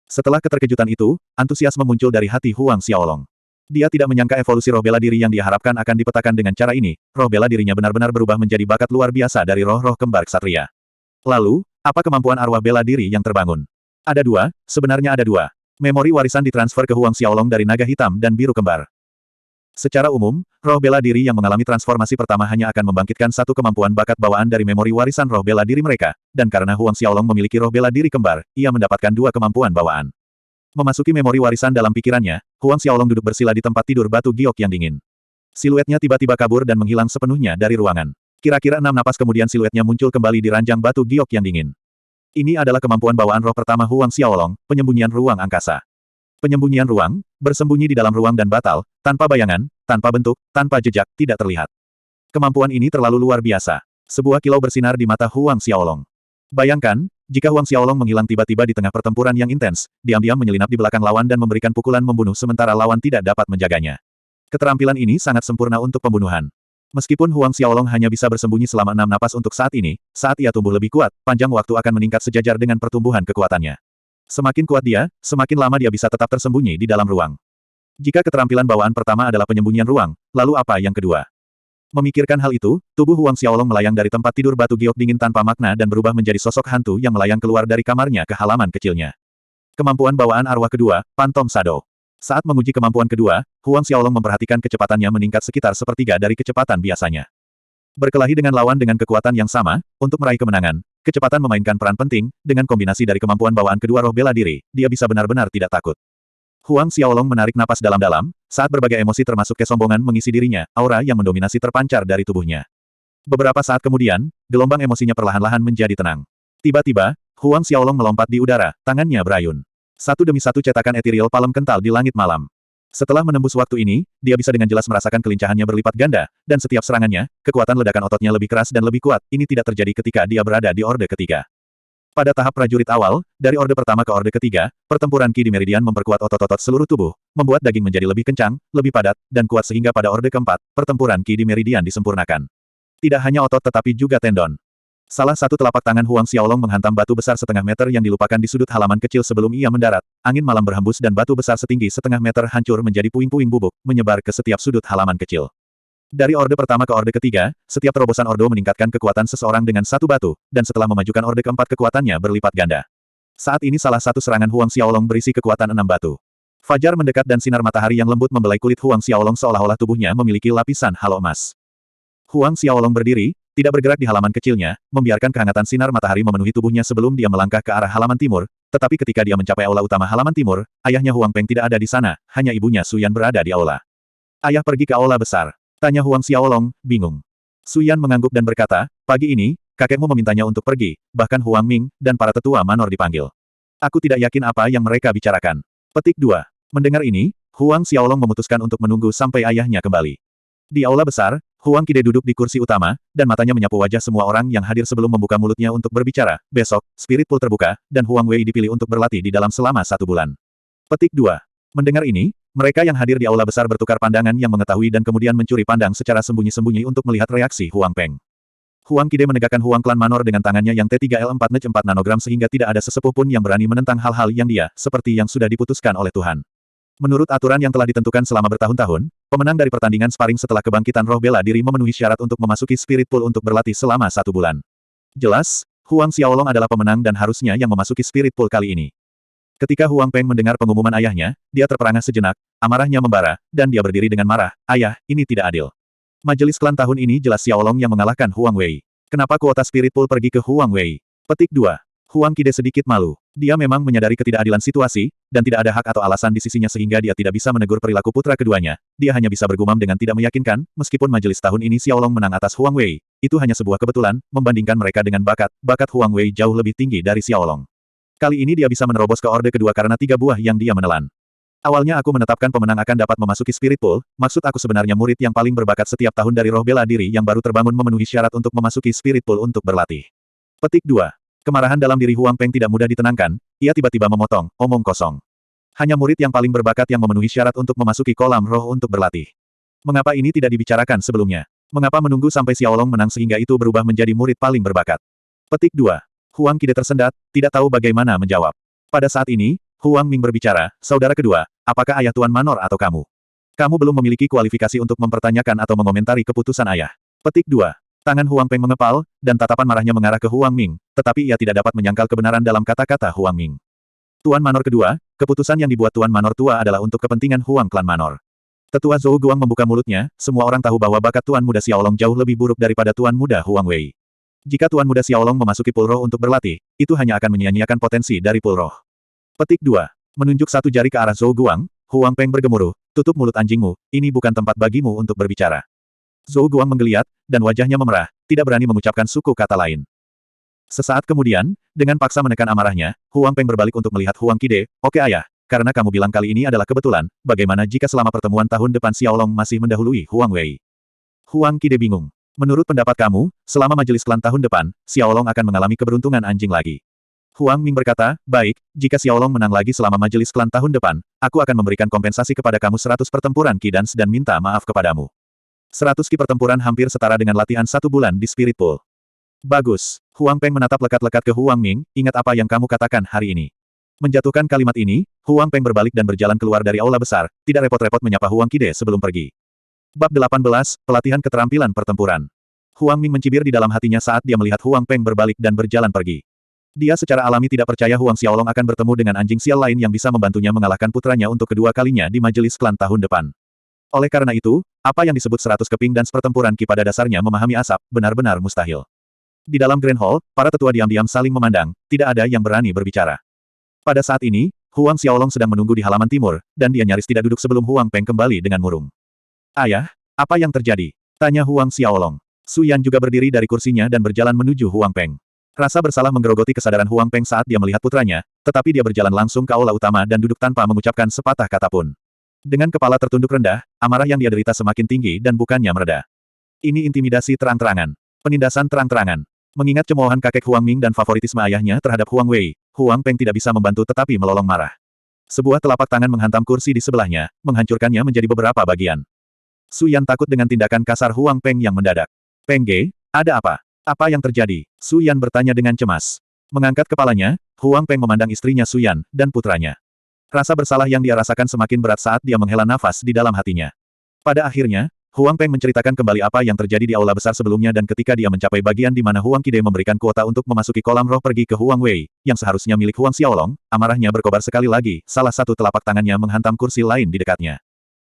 Setelah keterkejutan itu, antusiasme muncul dari hati Huang Xiaolong. Dia tidak menyangka evolusi roh bela diri yang dia harapkan akan dipetakan dengan cara ini, roh bela dirinya benar-benar berubah menjadi bakat luar biasa dari roh-roh kembar ksatria. Lalu, apa kemampuan arwah bela diri yang terbangun? Ada 2, sebenarnya ada 2. Memori warisan ditransfer ke Huang Xiaolong dari naga hitam dan biru kembar. Secara umum, roh bela diri yang mengalami transformasi pertama hanya akan membangkitkan satu kemampuan bakat bawaan dari memori warisan roh bela diri mereka, dan karena Huang Xiaolong memiliki roh bela diri kembar, ia mendapatkan 2 kemampuan bawaan. Memasuki memori warisan dalam pikirannya, Huang Xiaolong duduk bersila di tempat tidur batu giok yang dingin. Siluetnya tiba-tiba kabur dan menghilang sepenuhnya dari ruangan. Kira-kira 6 napas kemudian siluetnya muncul kembali di ranjang batu giok yang dingin. Ini adalah kemampuan bawaan roh pertama Huang Xiaolong, penyembunyian ruang angkasa. Penyembunyian ruang, bersembunyi di dalam ruang dan batal, tanpa bayangan, tanpa bentuk, tanpa jejak, tidak terlihat. Kemampuan ini terlalu luar biasa. Sebuah kilau bersinar di mata Huang Xiaolong. Bayangkan, jika Huang Xiaolong menghilang tiba-tiba di tengah pertempuran yang intens, diam-diam menyelinap di belakang lawan dan memberikan pukulan membunuh sementara lawan tidak dapat menjaganya. Keterampilan ini sangat sempurna untuk pembunuhan. Meskipun Huang Xiaolong hanya bisa bersembunyi selama 6 napas untuk saat ini, saat ia tumbuh lebih kuat, panjang waktu akan meningkat sejajar dengan pertumbuhan kekuatannya. Semakin kuat dia, semakin lama dia bisa tetap tersembunyi di dalam ruang. Jika keterampilan bawaan pertama adalah penyembunyian ruang, lalu apa yang kedua? Memikirkan hal itu, tubuh Huang Xiaolong melayang dari tempat tidur batu giok dingin tanpa makna dan berubah menjadi sosok hantu yang melayang keluar dari kamarnya ke halaman kecilnya. Kemampuan bawaan arwah kedua, Phantom Shadow. Saat menguji kemampuan kedua, Huang Xiaolong memperhatikan kecepatannya meningkat sekitar sepertiga dari kecepatan biasanya. Berkelahi dengan lawan dengan kekuatan yang sama, untuk meraih kemenangan, kecepatan memainkan peran penting, dengan kombinasi dari kemampuan bawaan kedua roh bela diri, dia bisa benar-benar tidak takut. Huang Xiaolong menarik napas dalam-dalam, saat berbagai emosi termasuk kesombongan mengisi dirinya, aura yang mendominasi terpancar dari tubuhnya. Beberapa saat kemudian, gelombang emosinya perlahan-lahan menjadi tenang. Tiba-tiba, Huang Xiaolong melompat di udara, tangannya berayun. Satu demi satu cetakan ethereal palem kental di langit malam. Setelah menembus waktu ini, dia bisa dengan jelas merasakan kelincahannya berlipat ganda, dan setiap serangannya, kekuatan ledakan ototnya lebih keras dan lebih kuat. Ini tidak terjadi ketika dia berada di Orde Ketiga. Pada tahap prajurit awal, dari Orde Pertama ke Orde Ketiga, pertempuran Ki di Meridian memperkuat otot-otot seluruh tubuh, membuat daging menjadi lebih kencang, lebih padat, dan kuat sehingga pada Orde Keempat, pertempuran Ki di Meridian disempurnakan. Tidak hanya otot tetapi juga tendon. Salah satu telapak tangan Huang Xiaolong menghantam batu besar setengah meter yang dilupakan di sudut halaman kecil sebelum ia mendarat. Angin malam berhembus dan batu besar setinggi setengah meter hancur menjadi puing-puing bubuk, menyebar ke setiap sudut halaman kecil. Dari Orde Pertama ke Orde Ketiga, setiap terobosan Ordo meningkatkan kekuatan seseorang dengan satu batu, dan setelah memajukan Orde Keempat kekuatannya berlipat ganda. Saat ini salah satu serangan Huang Xiaolong berisi kekuatan 6 batu. Fajar mendekat dan sinar matahari yang lembut membelai kulit Huang Xiaolong seolah-olah tubuhnya memiliki lapisan halo emas. Huang Xiaolong berdiri, tidak bergerak di halaman kecilnya, membiarkan kehangatan sinar matahari memenuhi tubuhnya sebelum dia melangkah ke arah halaman timur, tetapi ketika dia mencapai aula utama halaman timur, ayahnya Huang Peng tidak ada di sana, hanya ibunya Su Yan berada di aula. Ayah pergi ke aula besar. Tanya Huang Xiaolong, bingung. Su Yan mengangguk dan berkata, pagi ini, kakekmu memintanya untuk pergi, bahkan Huang Ming, dan para tetua manor dipanggil. Aku tidak yakin apa yang mereka bicarakan. Petik 2. Mendengar ini, Huang Xiaolong memutuskan untuk menunggu sampai ayahnya kembali. Di aula besar, Huang Qide duduk di kursi utama, dan matanya menyapu wajah semua orang yang hadir sebelum membuka mulutnya untuk berbicara. Besok, Spirit Pool terbuka, dan Huang Wei dipilih untuk berlatih di dalam selama 1 bulan. Petik 2. Mendengar ini, mereka yang hadir di aula besar bertukar pandangan yang mengetahui dan kemudian mencuri pandang secara sembunyi-sembunyi untuk melihat reaksi Huang Peng. Huang Qide menegakkan Huang Klan Manor dengan tangannya yang T3L4N4 nanogram sehingga tidak ada sesepuh pun yang berani menentang hal-hal yang dia, seperti yang sudah diputuskan oleh Tuhan. Menurut aturan yang telah ditentukan selama bertahun-tahun, pemenang dari pertandingan sparring setelah kebangkitan roh bela diri memenuhi syarat untuk memasuki Spirit Pool untuk berlatih selama 1 bulan. Jelas, Huang Xiaolong adalah pemenang dan harusnya yang memasuki Spirit Pool kali ini. Ketika Huang Peng mendengar pengumuman ayahnya, dia terperangah sejenak, amarahnya membara, dan dia berdiri dengan marah, ayah, ini tidak adil. Majelis klan tahun ini jelas Xiaolong yang mengalahkan Huang Wei. Kenapa kuota Spirit Pool pergi ke Huang Wei? Petik 2. Huang Qide sedikit malu. Dia memang menyadari ketidakadilan situasi, dan tidak ada hak atau alasan di sisinya sehingga dia tidak bisa menegur perilaku putra keduanya. Dia hanya bisa bergumam dengan tidak meyakinkan, meskipun majelis tahun ini Xiaolong menang atas Huang Wei. Itu hanya sebuah kebetulan, membandingkan mereka dengan bakat Huang Wei jauh lebih tinggi dari Xiaolong. Kali ini dia bisa menerobos ke orde kedua karena 3 buah yang dia menelan. Awalnya aku menetapkan pemenang akan dapat memasuki Spirit Pool, maksud aku sebenarnya murid yang paling berbakat setiap tahun dari roh bela diri yang baru terbangun memenuhi syarat untuk memasuki Spirit Pool untuk berlatih. Petik 2. Kemarahan dalam diri Huang Peng tidak mudah ditenangkan, ia tiba-tiba memotong, omong kosong. Hanya murid yang paling berbakat yang memenuhi syarat untuk memasuki kolam roh untuk berlatih. Mengapa ini tidak dibicarakan sebelumnya? Mengapa menunggu sampai Xiaolong menang sehingga itu berubah menjadi murid paling berbakat? Petik 2. Huang Qide tersendat, tidak tahu bagaimana menjawab. Pada saat ini, Huang Ming berbicara, saudara kedua, apakah ayah Tuan Manor atau kamu? Kamu belum memiliki kualifikasi untuk mempertanyakan atau mengomentari keputusan ayah. Petik 2. Tangan Huang Peng mengepal, dan tatapan marahnya mengarah ke Huang Ming, tetapi ia tidak dapat menyangkal kebenaran dalam kata-kata Huang Ming. Tuan Manor kedua, keputusan yang dibuat Tuan Manor tua adalah untuk kepentingan Huang Klan Manor. Tetua Zhou Guang membuka mulutnya, semua orang tahu bahwa bakat Tuan Muda Xiaolong jauh lebih buruk daripada Tuan Muda Huang Wei. Jika Tuan Muda Xiaolong memasuki Pool Roh untuk berlatih, itu hanya akan menyia-nyiakan potensi dari Pool Roh. Petik 2. Menunjuk satu jari ke arah Zhou Guang, Huang Peng bergemuruh, tutup mulut anjingmu, ini bukan tempat bagimu untuk berbicara. Zhou Guang menggeliat, dan wajahnya memerah, tidak berani mengucapkan suku kata lain. Sesaat kemudian, dengan paksa menekan amarahnya, Huang Peng berbalik untuk melihat Huang Qide, oke ayah, karena kamu bilang kali ini adalah kebetulan, bagaimana jika selama pertemuan tahun depan Xiaolong masih mendahului Huang Wei? Huang Qide bingung. Menurut pendapat kamu, selama majelis klan tahun depan, Xiaolong akan mengalami keberuntungan anjing lagi. Huang Ming berkata, baik, jika Xiaolong menang lagi selama majelis klan tahun depan, aku akan memberikan kompensasi kepada kamu 100 pertempuran Qi dan minta maaf kepadamu. 100 Qi pertempuran hampir setara dengan latihan 1 bulan di Spirit Pool. Bagus. Huang Peng menatap lekat-lekat ke Huang Ming, ingat apa yang kamu katakan hari ini. Menjatuhkan kalimat ini, Huang Peng berbalik dan berjalan keluar dari aula besar, tidak repot-repot menyapa Huang Qide sebelum pergi. Bab 18, Pelatihan Keterampilan Pertempuran. Huang Ming mencibir di dalam hatinya saat dia melihat Huang Peng berbalik dan berjalan pergi. Dia secara alami tidak percaya Huang Xiaolong akan bertemu dengan anjing sial lain yang bisa membantunya mengalahkan putranya untuk kedua kalinya di majelis klan tahun depan. Oleh karena itu, apa yang disebut 100 keping dan pertempuran Qi pada dasarnya memahami asap, benar-benar mustahil. Di dalam Grand Hall, para tetua diam-diam saling memandang, tidak ada yang berani berbicara. Pada saat ini, Huang Xiaolong sedang menunggu di halaman timur, dan dia nyaris tidak duduk sebelum Huang Peng kembali dengan murung. Ayah, apa yang terjadi? Tanya Huang Xiaolong. Su Yan juga berdiri dari kursinya dan berjalan menuju Huang Peng. Rasa bersalah menggerogoti kesadaran Huang Peng saat dia melihat putranya, tetapi dia berjalan langsung ke aula utama dan duduk tanpa mengucapkan sepatah kata pun. Dengan kepala tertunduk rendah, amarah yang dia derita semakin tinggi dan bukannya mereda. Ini intimidasi terang-terangan. Penindasan terang-terangan. Mengingat cemoohan kakek Huang Ming dan favoritisme ayahnya terhadap Huang Wei, Huang Peng tidak bisa membantu tetapi melolong marah. Sebuah telapak tangan menghantam kursi di sebelahnya, menghancurkannya menjadi beberapa bagian. Su Yan takut dengan tindakan kasar Huang Peng yang mendadak. Peng Ge, ada apa? Apa yang terjadi? Su Yan bertanya dengan cemas. Mengangkat kepalanya, Huang Peng memandang istrinya Su Yan dan putranya. Rasa bersalah yang dia rasakan semakin berat saat dia menghela nafas di dalam hatinya. Pada akhirnya, Huang Peng menceritakan kembali apa yang terjadi di aula besar sebelumnya dan ketika dia mencapai bagian di mana Huang Qide memberikan kuota untuk memasuki kolam roh pergi ke Huang Wei, yang seharusnya milik Huang Xiaolong, amarahnya berkobar sekali lagi, salah satu telapak tangannya menghantam kursi lain di dekatnya.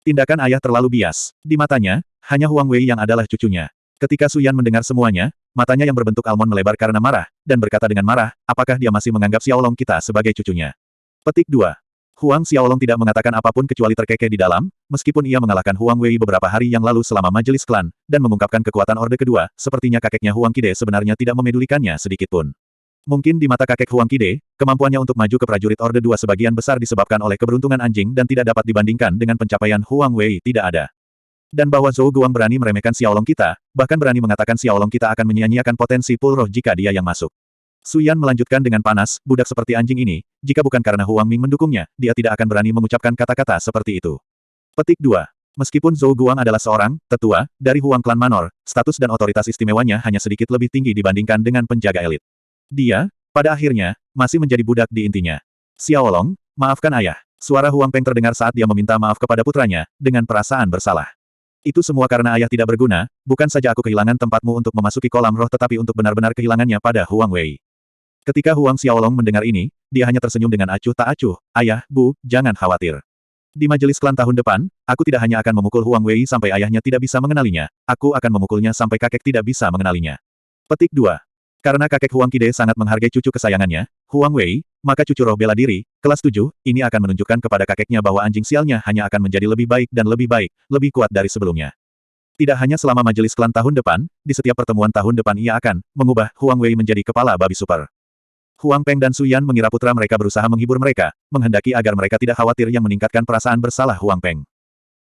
Tindakan ayah terlalu bias. Di matanya, hanya Huang Wei yang adalah cucunya. Ketika Su Yan mendengar semuanya, matanya yang berbentuk almond melebar karena marah, dan berkata dengan marah, apakah dia masih menganggap Xiaolong kita sebagai cucunya? Petik 2. Huang Xiaolong tidak mengatakan apapun kecuali terkekeh di dalam, meskipun ia mengalahkan Huang Wei beberapa hari yang lalu selama majelis klan, dan mengungkapkan kekuatan Orde Kedua, sepertinya kakeknya Huang Qide sebenarnya tidak memedulikannya sedikitpun. Mungkin di mata kakek Huang Qide, kemampuannya untuk maju ke prajurit Orde Dua sebagian besar disebabkan oleh keberuntungan anjing dan tidak dapat dibandingkan dengan pencapaian Huang Wei tidak ada. Dan bahwa Zhou Guang berani meremehkan Xiaolong kita, bahkan berani mengatakan Xiaolong kita akan menyia-nyiakan potensi pul roh jika dia yang masuk. Su Yan melanjutkan dengan panas, budak seperti anjing ini, jika bukan karena Huang Ming mendukungnya, dia tidak akan berani mengucapkan kata-kata seperti itu. Petik 2. Meskipun Zhou Guang adalah seorang tetua dari Huang Klan Manor, status dan otoritas istimewanya hanya sedikit lebih tinggi dibandingkan dengan penjaga elit. Dia, pada akhirnya, masih menjadi budak di intinya. Xiaolong, maafkan ayah. Suara Huang Peng terdengar saat dia meminta maaf kepada putranya, dengan perasaan bersalah. Itu semua karena ayah tidak berguna, bukan saja aku kehilangan tempatmu untuk memasuki kolam roh tetapi untuk benar-benar kehilangannya pada Huang Wei. Ketika Huang Xiaolong mendengar ini, dia hanya tersenyum dengan acuh tak acuh, ayah, bu, jangan khawatir. Di majelis klan tahun depan, aku tidak hanya akan memukul Huang Wei sampai ayahnya tidak bisa mengenalinya, aku akan memukulnya sampai kakek tidak bisa mengenalinya. Petik 2. Karena kakek Huang Qide sangat menghargai cucu kesayangannya, Huang Wei, maka cucu roh bela diri, kelas 7, ini akan menunjukkan kepada kakeknya bahwa anjing sialnya hanya akan menjadi lebih baik dan lebih baik, lebih kuat dari sebelumnya. Tidak hanya selama majelis klan tahun depan, di setiap pertemuan tahun depan ia akan mengubah Huang Wei menjadi kepala babi super. Huang Peng dan Su Yan mengira putra mereka berusaha menghibur mereka, menghendaki agar mereka tidak khawatir yang meningkatkan perasaan bersalah Huang Peng.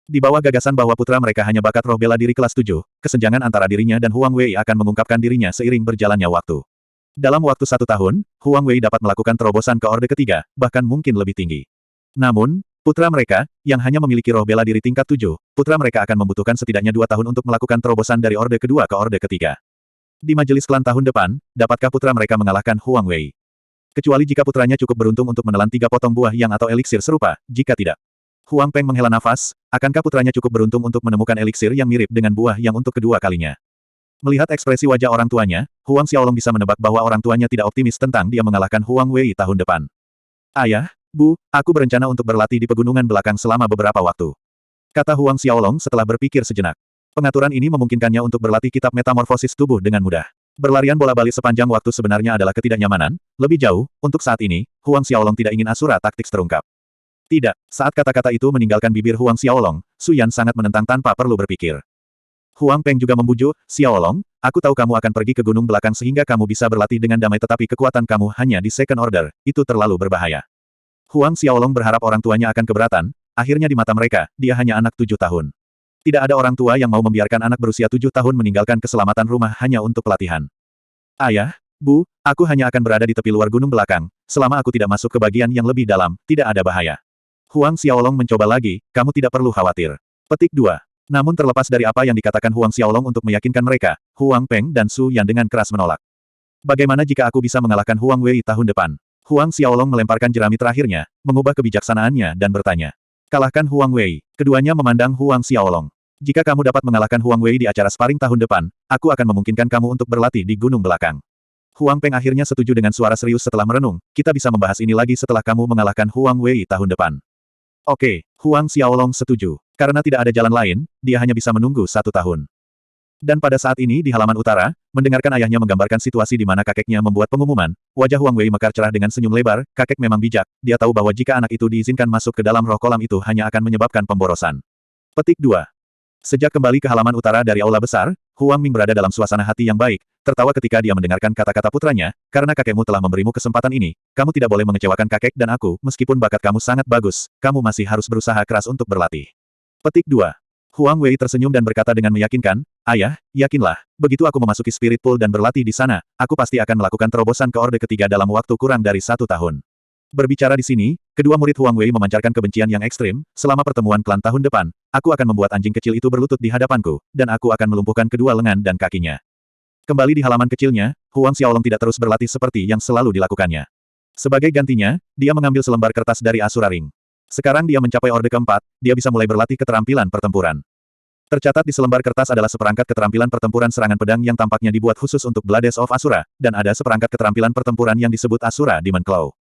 Di bawah gagasan bahwa putra mereka hanya bakat roh bela diri kelas 7, kesenjangan antara dirinya dan Huang Wei akan mengungkapkan dirinya seiring berjalannya waktu. Dalam waktu 1 tahun, Huang Wei dapat melakukan terobosan ke Orde Ketiga, bahkan mungkin lebih tinggi. Namun, putra mereka, yang hanya memiliki roh bela diri tingkat 7, putra mereka akan membutuhkan setidaknya 2 tahun untuk melakukan terobosan dari Orde Kedua ke Orde Ketiga. Di majelis klan tahun depan, dapatkah putra mereka mengalahkan Huang Wei? Kecuali jika putranya cukup beruntung untuk menelan 3 potong buah yang atau eliksir serupa, jika tidak. Huang Peng menghela nafas, akankah putranya cukup beruntung untuk menemukan eliksir yang mirip dengan buah yang untuk kedua kalinya? Melihat ekspresi wajah orang tuanya, Huang Xiaolong bisa menebak bahwa orang tuanya tidak optimis tentang dia mengalahkan Huang Wei tahun depan. Ayah, bu, aku berencana untuk berlatih di pegunungan belakang selama beberapa waktu. Kata Huang Xiaolong setelah berpikir sejenak. Pengaturan ini memungkinkannya untuk berlatih kitab metamorfosis tubuh dengan mudah. Berlarian bola-balik sepanjang waktu sebenarnya adalah ketidaknyamanan. Lebih jauh, untuk saat ini, Huang Xiaolong tidak ingin Asura taktik terungkap. Tidak, saat kata-kata itu meninggalkan bibir Huang Xiaolong, Su Yan sangat menentang tanpa perlu berpikir. Huang Peng juga membujuk, Xiaolong, aku tahu kamu akan pergi ke gunung belakang sehingga kamu bisa berlatih dengan damai tetapi kekuatan kamu hanya di second order, itu terlalu berbahaya. Huang Xiaolong berharap orang tuanya akan keberatan, akhirnya di mata mereka, dia hanya anak 7 tahun. Tidak ada orang tua yang mau membiarkan anak berusia 7 tahun meninggalkan keselamatan rumah hanya untuk pelatihan. Ayah, bu, aku hanya akan berada di tepi luar gunung belakang, selama aku tidak masuk ke bagian yang lebih dalam, tidak ada bahaya. Huang Xiaolong mencoba lagi, kamu tidak perlu khawatir. Petik 2. Namun terlepas dari apa yang dikatakan Huang Xiaolong untuk meyakinkan mereka, Huang Peng dan Su Yan dengan keras menolak. Bagaimana jika aku bisa mengalahkan Huang Wei tahun depan? Huang Xiaolong melemparkan jerami terakhirnya, mengubah kebijaksanaannya dan bertanya. Kalahkan Huang Wei. Keduanya memandang Huang Xiaolong. Jika kamu dapat mengalahkan Huang Wei di acara sparring tahun depan, aku akan memungkinkan kamu untuk berlatih di gunung belakang. Huang Peng akhirnya setuju dengan suara serius setelah merenung, kita bisa membahas ini lagi setelah kamu mengalahkan Huang Wei tahun depan. Oke, Huang Xiaolong setuju. Karena tidak ada jalan lain, dia hanya bisa menunggu 1 tahun. Dan pada saat ini di halaman utara, mendengarkan ayahnya menggambarkan situasi di mana kakeknya membuat pengumuman, wajah Huang Wei mekar cerah dengan senyum lebar, kakek memang bijak, dia tahu bahwa jika anak itu diizinkan masuk ke dalam roh kolam itu hanya akan menyebabkan pemborosan. Petik 2. Sejak kembali ke halaman utara dari aula besar, Huang Ming berada dalam suasana hati yang baik, tertawa ketika dia mendengarkan kata-kata putranya, karena kakekmu telah memberimu kesempatan ini, kamu tidak boleh mengecewakan kakek dan aku, meskipun bakat kamu sangat bagus, kamu masih harus berusaha keras untuk berlatih. Petik 2. Huang Wei tersenyum dan berkata dengan meyakinkan, Ayah, yakinlah, begitu aku memasuki Spirit Pool dan berlatih di sana, aku pasti akan melakukan terobosan ke Orde Ketiga dalam waktu kurang dari 1 tahun. Berbicara di sini, kedua murid Huang Wei memancarkan kebencian yang ekstrim, selama pertemuan klan tahun depan, aku akan membuat anjing kecil itu berlutut di hadapanku, dan aku akan melumpuhkan kedua lengan dan kakinya. Kembali di halaman kecilnya, Huang Xiaolong tidak terus berlatih seperti yang selalu dilakukannya. Sebagai gantinya, dia mengambil selembar kertas dari Asura Ring. Sekarang dia mencapai Orde keempat, dia bisa mulai berlatih keterampilan pertempuran. Tercatat di selembar kertas adalah seperangkat keterampilan pertempuran serangan pedang yang tampaknya dibuat khusus untuk Blades of Asura, dan ada seperangkat keterampilan pertempuran yang disebut Asura Demon Claw.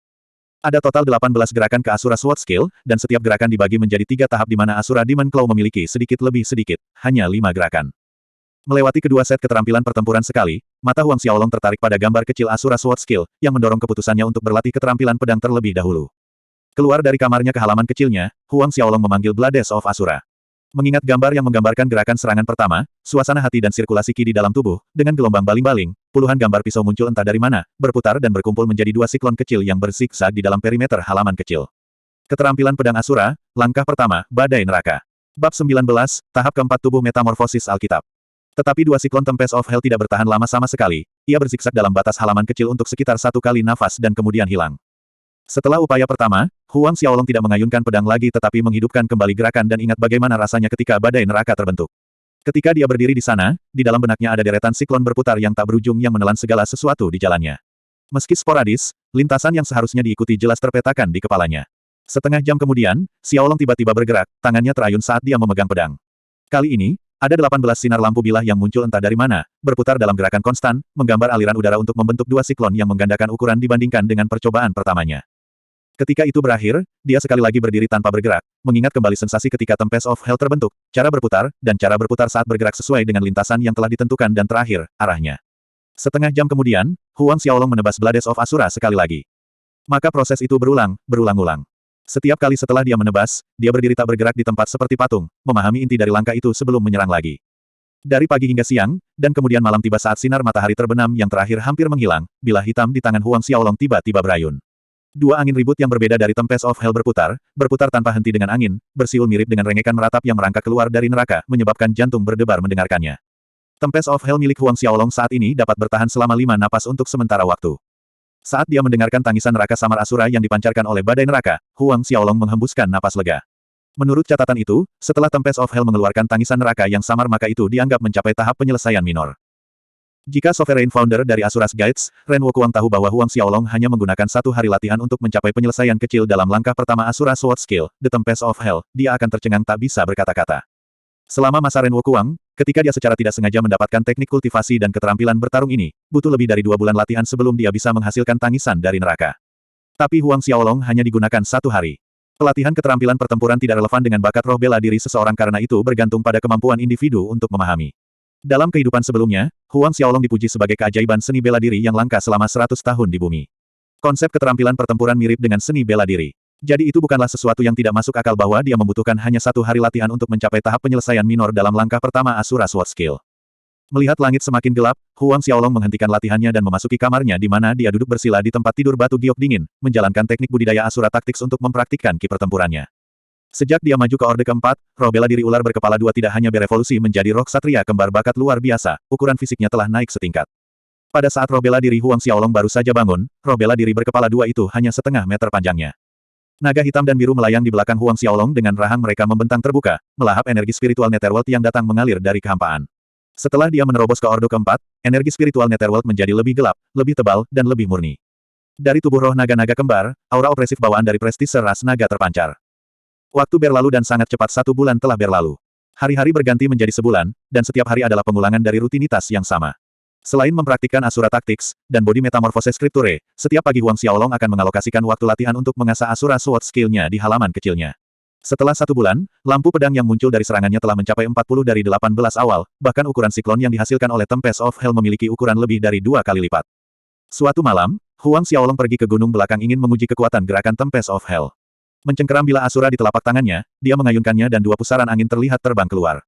Ada total 18 gerakan ke Asura Sword Skill, dan setiap gerakan dibagi menjadi 3 tahap di mana Asura Demon Claw memiliki sedikit lebih sedikit, hanya 5 gerakan. Melewati kedua set keterampilan pertempuran sekali, mata Huang Xiaolong tertarik pada gambar kecil Asura Sword Skill, yang mendorong keputusannya untuk berlatih keterampilan pedang terlebih dahulu. Keluar dari kamarnya ke halaman kecilnya, Huang Xiaolong memanggil Blades of Asura. Mengingat gambar yang menggambarkan gerakan serangan pertama, suasana hati dan sirkulasi ki di dalam tubuh, dengan gelombang baling-baling, puluhan gambar pisau muncul entah dari mana, berputar dan berkumpul menjadi 2 siklon kecil yang berzigzag di dalam perimeter halaman kecil. Keterampilan pedang Asura, langkah pertama, Badai Neraka. Bab 19, tahap keempat tubuh metamorfosis Alkitab. Tetapi 2 siklon Tempest of Hell tidak bertahan lama sama sekali, ia berzigzag dalam batas halaman kecil untuk sekitar 1 kali nafas dan kemudian hilang. Setelah upaya pertama, Huang Xiaolong tidak mengayunkan pedang lagi tetapi menghidupkan kembali gerakan dan ingat bagaimana rasanya ketika badai neraka terbentuk. Ketika dia berdiri di sana, di dalam benaknya ada deretan siklon berputar yang tak berujung yang menelan segala sesuatu di jalannya. Meski sporadis, lintasan yang seharusnya diikuti jelas terpetakan di kepalanya. Setengah jam kemudian, Xiaolong tiba-tiba bergerak, tangannya terayun saat dia memegang pedang. Kali ini, ada 18 sinar lampu bilah yang muncul entah dari mana, berputar dalam gerakan konstan, menggambar aliran udara untuk membentuk 2 siklon yang menggandakan ukuran dibandingkan dengan percobaan pertamanya. Ketika itu berakhir, dia sekali lagi berdiri tanpa bergerak, mengingat kembali sensasi ketika Tempest of Hell terbentuk, cara berputar saat bergerak sesuai dengan lintasan yang telah ditentukan dan terakhir, arahnya. Setengah jam kemudian, Huang Xiaolong menebas Blades of Asura sekali lagi. Maka proses itu berulang-ulang. Setiap kali setelah dia menebas, dia berdiri tak bergerak di tempat seperti patung, memahami inti dari langkah itu sebelum menyerang lagi. Dari pagi hingga siang, dan kemudian malam tiba saat sinar matahari terbenam yang terakhir hampir menghilang, bilah hitam di tangan Huang Xiaolong tiba-tiba berayun. 2 angin ribut yang berbeda dari Tempest of Hell berputar tanpa henti dengan angin, bersiul mirip dengan rengekan meratap yang merangkak keluar dari neraka, menyebabkan jantung berdebar mendengarkannya. Tempest of Hell milik Huang Xiaolong saat ini dapat bertahan selama 5 napas untuk sementara waktu. Saat dia mendengarkan tangisan neraka samar Asura yang dipancarkan oleh badai neraka, Huang Xiaolong menghembuskan napas lega. Menurut catatan itu, setelah Tempest of Hell mengeluarkan tangisan neraka yang samar maka itu dianggap mencapai tahap penyelesaian minor. Jika Sovereign Founder dari Asura's Guides, Ren Wukuang tahu bahwa Huang Xiaolong hanya menggunakan 1 hari latihan untuk mencapai penyelesaian kecil dalam langkah pertama Asura Sword Skill, The Tempest of Hell, dia akan tercengang tak bisa berkata-kata. Selama masa Ren Wukuang, ketika dia secara tidak sengaja mendapatkan teknik kultivasi dan keterampilan bertarung ini, butuh lebih dari 2 bulan latihan sebelum dia bisa menghasilkan tangisan dari neraka. Tapi Huang Xiaolong hanya digunakan 1 hari. Pelatihan keterampilan pertempuran tidak relevan dengan bakat roh bela diri seseorang karena itu bergantung pada kemampuan individu untuk memahami. Dalam kehidupan sebelumnya, Huang Xiaolong dipuji sebagai keajaiban seni bela diri yang langka selama 100 tahun di bumi. Konsep keterampilan pertempuran mirip dengan seni bela diri. Jadi itu bukanlah sesuatu yang tidak masuk akal bahwa dia membutuhkan hanya 1 hari latihan untuk mencapai tahap penyelesaian minor dalam langkah pertama Asura Sword Skill. Melihat langit semakin gelap, Huang Xiaolong menghentikan latihannya dan memasuki kamarnya di mana dia duduk bersila di tempat tidur batu giok dingin, menjalankan teknik budidaya Asura Tactics untuk mempraktikkan ki pertempurannya. Sejak dia maju ke Orde keempat, roh bela diri ular berkepala 2 tidak hanya berevolusi menjadi roh ksatria kembar bakat luar biasa, ukuran fisiknya telah naik setingkat. Pada saat roh bela diri Huang Xiaolong baru saja bangun, roh bela diri berkepala 2 itu hanya setengah meter panjangnya. Naga hitam dan biru melayang di belakang Huang Xiaolong dengan rahang mereka membentang terbuka, melahap energi spiritual Netherworld yang datang mengalir dari kehampaan. Setelah dia menerobos ke Orde keempat, energi spiritual Netherworld menjadi lebih gelap, lebih tebal, dan lebih murni. Dari tubuh roh naga-naga kembar, aura opresif bawaan dari prestise ras naga terpancar. Waktu berlalu dan sangat cepat 1 bulan telah berlalu. Hari-hari berganti menjadi sebulan, dan setiap hari adalah pengulangan dari rutinitas yang sama. Selain mempraktikkan Asura Tactics, dan Body Metamorphosis Scripture, setiap pagi Huang Xiaolong akan mengalokasikan waktu latihan untuk mengasah Asura Sword Skill-nya di halaman kecilnya. Setelah 1 bulan, lampu pedang yang muncul dari serangannya telah mencapai 40 dari 18 awal, bahkan ukuran siklon yang dihasilkan oleh Tempest of Hell memiliki ukuran lebih dari 2 kali lipat. Suatu malam, Huang Xiaolong pergi ke gunung belakang ingin menguji kekuatan gerakan Tempest of Hell. Mencengkeram bilah Asura di telapak tangannya, dia mengayunkannya dan 2 pusaran angin terlihat terbang keluar.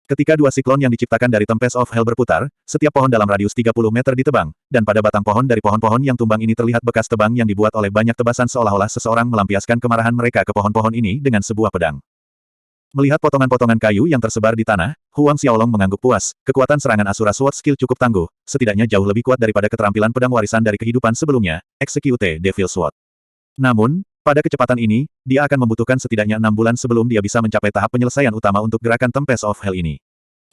Ketika dua siklon yang diciptakan dari Tempest of Hell berputar, setiap pohon dalam radius 30 meter ditebang, dan pada batang pohon dari pohon-pohon yang tumbang ini terlihat bekas tebang yang dibuat oleh banyak tebasan seolah-olah seseorang melampiaskan kemarahan mereka ke pohon-pohon ini dengan sebuah pedang. Melihat potongan-potongan kayu yang tersebar di tanah, Huang Xiaolong mengangguk puas, kekuatan serangan Asura Sword Skill cukup tangguh, setidaknya jauh lebih kuat daripada keterampilan pedang warisan dari kehidupan sebelumnya, Execute Devil Sword. Namun, pada kecepatan ini, dia akan membutuhkan setidaknya 6 bulan sebelum dia bisa mencapai tahap penyelesaian utama untuk gerakan Tempest of Hell ini.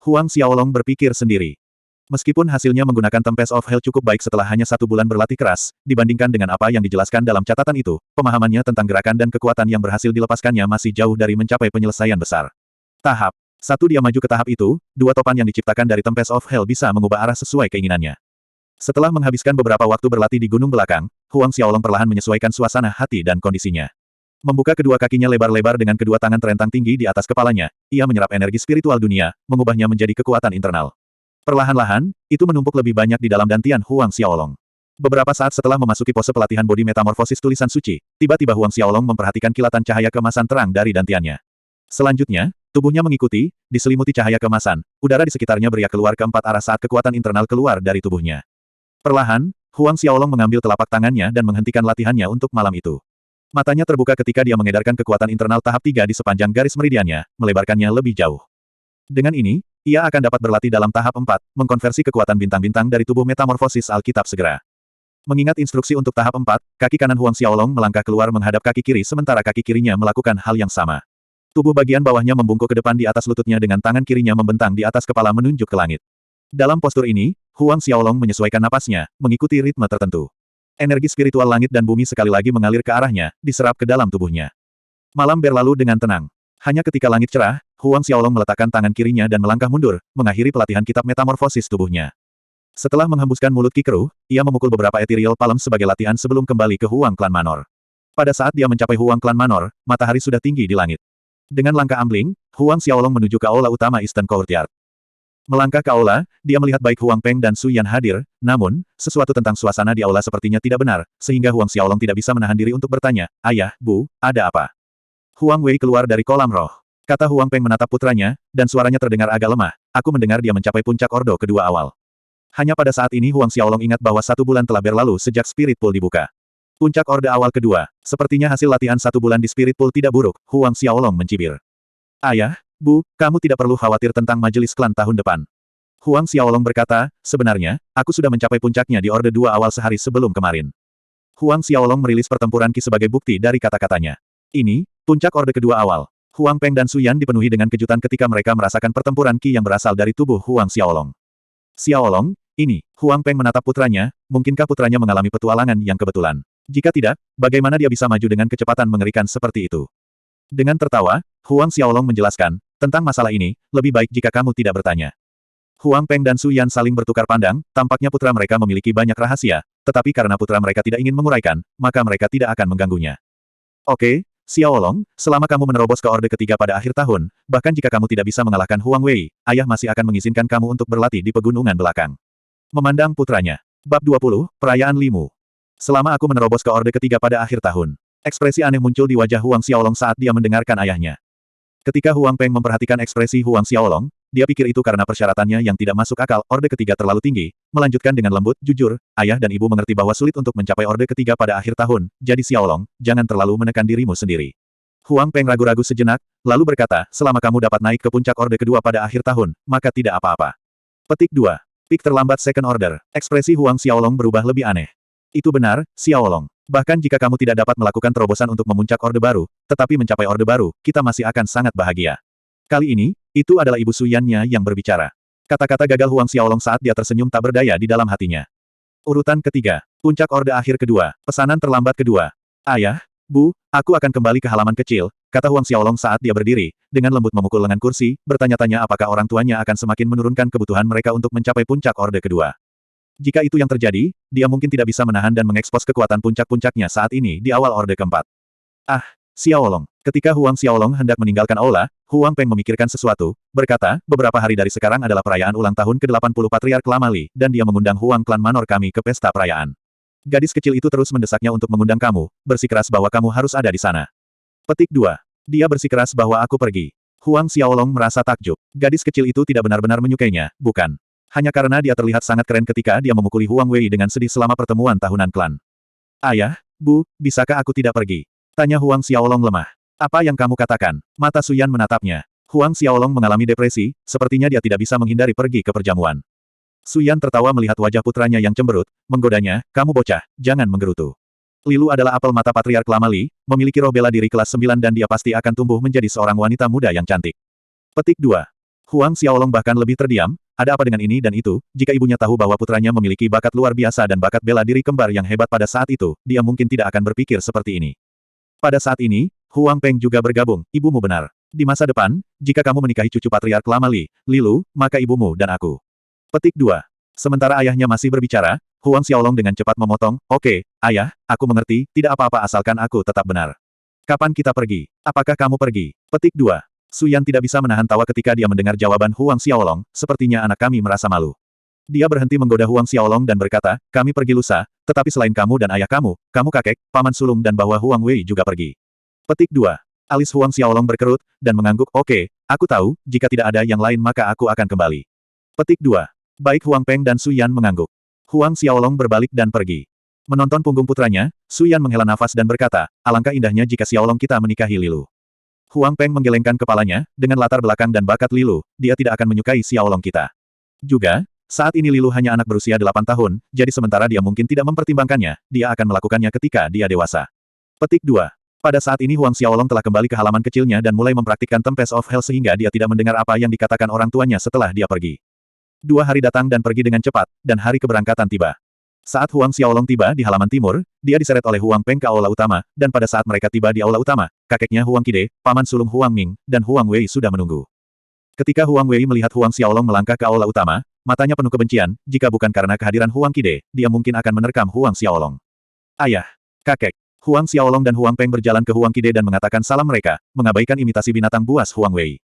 Huang Xiaolong berpikir sendiri. Meskipun hasilnya menggunakan Tempest of Hell cukup baik setelah hanya 1 bulan berlatih keras, dibandingkan dengan apa yang dijelaskan dalam catatan itu, pemahamannya tentang gerakan dan kekuatan yang berhasil dilepaskannya masih jauh dari mencapai penyelesaian besar. Tahap 1. Dia maju ke tahap itu, 2 topan yang diciptakan dari Tempest of Hell bisa mengubah arah sesuai keinginannya. Setelah menghabiskan beberapa waktu berlatih di gunung belakang, Huang Xiaolong perlahan menyesuaikan suasana hati dan kondisinya. Membuka kedua kakinya lebar-lebar dengan kedua tangan terentang tinggi di atas kepalanya, ia menyerap energi spiritual dunia, mengubahnya menjadi kekuatan internal. Perlahan-lahan, itu menumpuk lebih banyak di dalam dantian Huang Xiaolong. Beberapa saat setelah memasuki pose pelatihan bodi metamorfosis tulisan suci, tiba-tiba Huang Xiaolong memperhatikan kilatan cahaya keemasan terang dari dantiannya. Selanjutnya, tubuhnya mengikuti, diselimuti cahaya keemasan, udara di sekitarnya beriak keluar ke 4 arah saat kekuatan internal keluar dari tubuhnya. Perlahan, Huang Xiaolong mengambil telapak tangannya dan menghentikan latihannya untuk malam itu. Matanya terbuka ketika dia mengedarkan kekuatan internal tahap 3 di sepanjang garis meridiannya, melebarkannya lebih jauh. Dengan ini, ia akan dapat berlatih dalam tahap 4, mengkonversi kekuatan bintang-bintang dari tubuh metamorfosis Alkitab segera. Mengingat instruksi untuk tahap 4, kaki kanan Huang Xiaolong melangkah keluar menghadap kaki kiri sementara kaki kirinya melakukan hal yang sama. Tubuh bagian bawahnya membungkuk ke depan di atas lututnya dengan tangan kirinya membentang di atas kepala menunjuk ke langit. Dalam postur ini, Huang Xiaolong menyesuaikan napasnya, mengikuti ritme tertentu. Energi spiritual langit dan bumi sekali lagi mengalir ke arahnya, diserap ke dalam tubuhnya. Malam berlalu dengan tenang. Hanya ketika langit cerah, Huang Xiaolong meletakkan tangan kirinya dan melangkah mundur, mengakhiri pelatihan kitab metamorfosis tubuhnya. Setelah menghembuskan mulut Ki Keruh, ia memukul beberapa ethereal palm sebagai latihan sebelum kembali ke Huang Klan Manor. Pada saat dia mencapai Huang Klan Manor, matahari sudah tinggi di langit. Dengan langkah ambling, Huang Xiaolong menuju ke aula utama Eastern Courtyard. Melangkah ke aula, dia melihat baik Huang Peng dan Su Yan hadir, namun, sesuatu tentang suasana di aula sepertinya tidak benar, sehingga Huang Xiaolong tidak bisa menahan diri untuk bertanya, "Ayah, Bu, ada apa?" Huang Wei keluar dari kolam roh. Kata Huang Peng menatap putranya, dan suaranya terdengar agak lemah, "Aku mendengar dia mencapai puncak ordo kedua awal." Hanya pada saat ini Huang Xiaolong ingat bahwa 1 bulan telah berlalu sejak Spirit Pool dibuka. Puncak orde awal kedua, sepertinya hasil latihan 1 bulan di Spirit Pool tidak buruk, Huang Xiaolong mencibir. "Ayah, Bu, kamu tidak perlu khawatir tentang majelis klan tahun depan." Huang Xiaolong berkata, "Sebenarnya, aku sudah mencapai puncaknya di Orde 2 awal sehari sebelum kemarin." Huang Xiaolong merilis pertempuran Qi sebagai bukti dari kata-katanya. Ini, puncak Orde kedua awal. Huang Peng dan Su Yan dipenuhi dengan kejutan ketika mereka merasakan pertempuran Qi yang berasal dari tubuh Huang Xiaolong. "Xiaolong, ini," Huang Peng menatap putranya, mungkinkah putranya mengalami petualangan yang kebetulan? Jika tidak, bagaimana dia bisa maju dengan kecepatan mengerikan seperti itu? Dengan tertawa, Huang Xiaolong menjelaskan, "Tentang masalah ini, lebih baik jika kamu tidak bertanya." Huang Peng dan Su Yan saling bertukar pandang, tampaknya putra mereka memiliki banyak rahasia, tetapi karena putra mereka tidak ingin menguraikan, maka mereka tidak akan mengganggunya. "Oke, Xiaolong, selama kamu menerobos ke Orde ketiga pada akhir tahun, bahkan jika kamu tidak bisa mengalahkan Huang Wei, ayah masih akan mengizinkan kamu untuk berlatih di pegunungan belakang." Memandang putranya. Bab 20, Perayaan Limu. Selama aku menerobos ke Orde ketiga pada akhir tahun. Ekspresi aneh muncul di wajah Huang Xiaolong saat dia mendengarkan ayahnya. Ketika Huang Peng memperhatikan ekspresi Huang Xiaolong, dia pikir itu karena persyaratannya yang tidak masuk akal, Orde ketiga terlalu tinggi, melanjutkan dengan lembut, "Jujur, ayah dan ibu mengerti bahwa sulit untuk mencapai Orde ketiga pada akhir tahun, jadi Xiaolong, jangan terlalu menekan dirimu sendiri." Huang Peng ragu-ragu sejenak, lalu berkata, "Selama kamu dapat naik ke puncak Orde kedua pada akhir tahun, maka tidak apa-apa." Petik 2. Pik terlambat Second Order. Ekspresi Huang Xiaolong berubah lebih aneh. "Itu benar, Xiaolong. Bahkan jika kamu tidak dapat melakukan terobosan untuk memuncak Orde baru, tetapi mencapai Orde baru, kita masih akan sangat bahagia." Kali ini, itu adalah ibu Su Yan-nya yang berbicara. Kata-kata gagal Huang Xiaolong saat dia tersenyum tak berdaya di dalam hatinya. Urutan ketiga. Puncak Orde akhir kedua. Pesanan terlambat kedua. "Ayah, Bu, aku akan kembali ke halaman kecil," kata Huang Xiaolong saat dia berdiri, dengan lembut memukul lengan kursi, bertanya-tanya apakah orang tuanya akan semakin menurunkan kebutuhan mereka untuk mencapai puncak Orde kedua. Jika itu yang terjadi, dia mungkin tidak bisa menahan dan mengekspos kekuatan puncak-puncaknya saat ini di awal Orde keempat. "Ah, Xiaolong." Ketika Huang Xiaolong hendak meninggalkan aula, Huang Peng memikirkan sesuatu, berkata, "Beberapa hari dari sekarang adalah perayaan ulang tahun ke-80 Patriark Lama Li, dan dia mengundang Huang Klan Manor kami ke pesta perayaan. Gadis kecil itu terus mendesaknya untuk mengundang kamu, bersikeras bahwa kamu harus ada di sana." Petik 2. Dia bersikeras bahwa aku pergi. Huang Xiaolong merasa takjub. Gadis kecil itu tidak benar-benar menyukainya, bukan? Hanya karena dia terlihat sangat keren ketika dia memukuli Huang Wei dengan sedih selama pertemuan tahunan klan. Ayah, Bu, bisakah aku tidak pergi? Tanya Huang Xiaolong lemah. Apa yang kamu katakan? Mata Suyan menatapnya. Huang Xiaolong mengalami depresi, sepertinya dia tidak bisa menghindari pergi ke perjamuan. Suyan tertawa melihat wajah putranya yang cemberut, menggodanya, kamu bocah, jangan menggerutu. Lilu adalah apel mata patriark lama Li, memiliki roh bela diri kelas 9 dan dia pasti akan tumbuh menjadi seorang wanita muda yang cantik. Petik 2. Huang Xiaolong bahkan lebih terdiam, ada apa dengan ini dan itu, jika ibunya tahu bahwa putranya memiliki bakat luar biasa dan bakat bela diri kembar yang hebat pada saat itu, dia mungkin tidak akan berpikir seperti ini. Pada saat ini, Huang Peng juga bergabung, ibumu benar. Di masa depan, jika kamu menikahi cucu patriark lama Li, Lilu, maka ibumu dan aku. Petik 2. Sementara ayahnya masih berbicara, Huang Xiaolong dengan cepat memotong, oke, ayah, aku mengerti, tidak apa-apa asalkan aku tetap benar. Kapan kita pergi? Apakah kamu pergi? Petik 2. Suyan tidak bisa menahan tawa ketika dia mendengar jawaban Huang Xiaolong, sepertinya anak kami merasa malu. Dia berhenti menggoda Huang Xiaolong dan berkata, kami pergi lusa, tetapi selain kamu dan ayah kamu kakek, paman sulung dan bahwa Huang Wei juga pergi. Petik 2. Alis Huang Xiaolong berkerut, dan mengangguk, oke, aku tahu, jika tidak ada yang lain maka aku akan kembali. Petik 2. Baik Huang Peng dan Su Yan mengangguk. Huang Xiaolong berbalik dan pergi. Menonton punggung putranya, Su Yan menghela nafas dan berkata, alangkah indahnya jika Xiaolong kita menikahi Lilu. Huang Peng menggelengkan kepalanya, dengan latar belakang dan bakat Lilu, dia tidak akan menyukai Xiaolong kita. Juga, saat ini Lilu hanya anak berusia 8 tahun, jadi sementara dia mungkin tidak mempertimbangkannya, dia akan melakukannya ketika dia dewasa. Petik 2. Pada saat ini Huang Xiaolong telah kembali ke halaman kecilnya dan mulai mempraktikkan Tempest of Hell sehingga dia tidak mendengar apa yang dikatakan orang tuanya setelah dia pergi. 2 hari datang dan pergi dengan cepat, dan hari keberangkatan tiba. Saat Huang Xiaolong tiba di halaman timur, dia diseret oleh Huang Peng ke aula utama, dan pada saat mereka tiba di aula utama, kakeknya Huang Qide, paman sulung Huang Ming, dan Huang Wei sudah menunggu. Ketika Huang Wei melihat Huang Xiaolong melangkah ke aula utama, matanya penuh kebencian, jika bukan karena kehadiran Huang Qide, dia mungkin akan menerkam Huang Xiaolong. Ayah, kakek, Huang Xiaolong dan Huang Peng berjalan ke Huang Qide dan mengatakan salam mereka, mengabaikan imitasi binatang buas Huang Wei.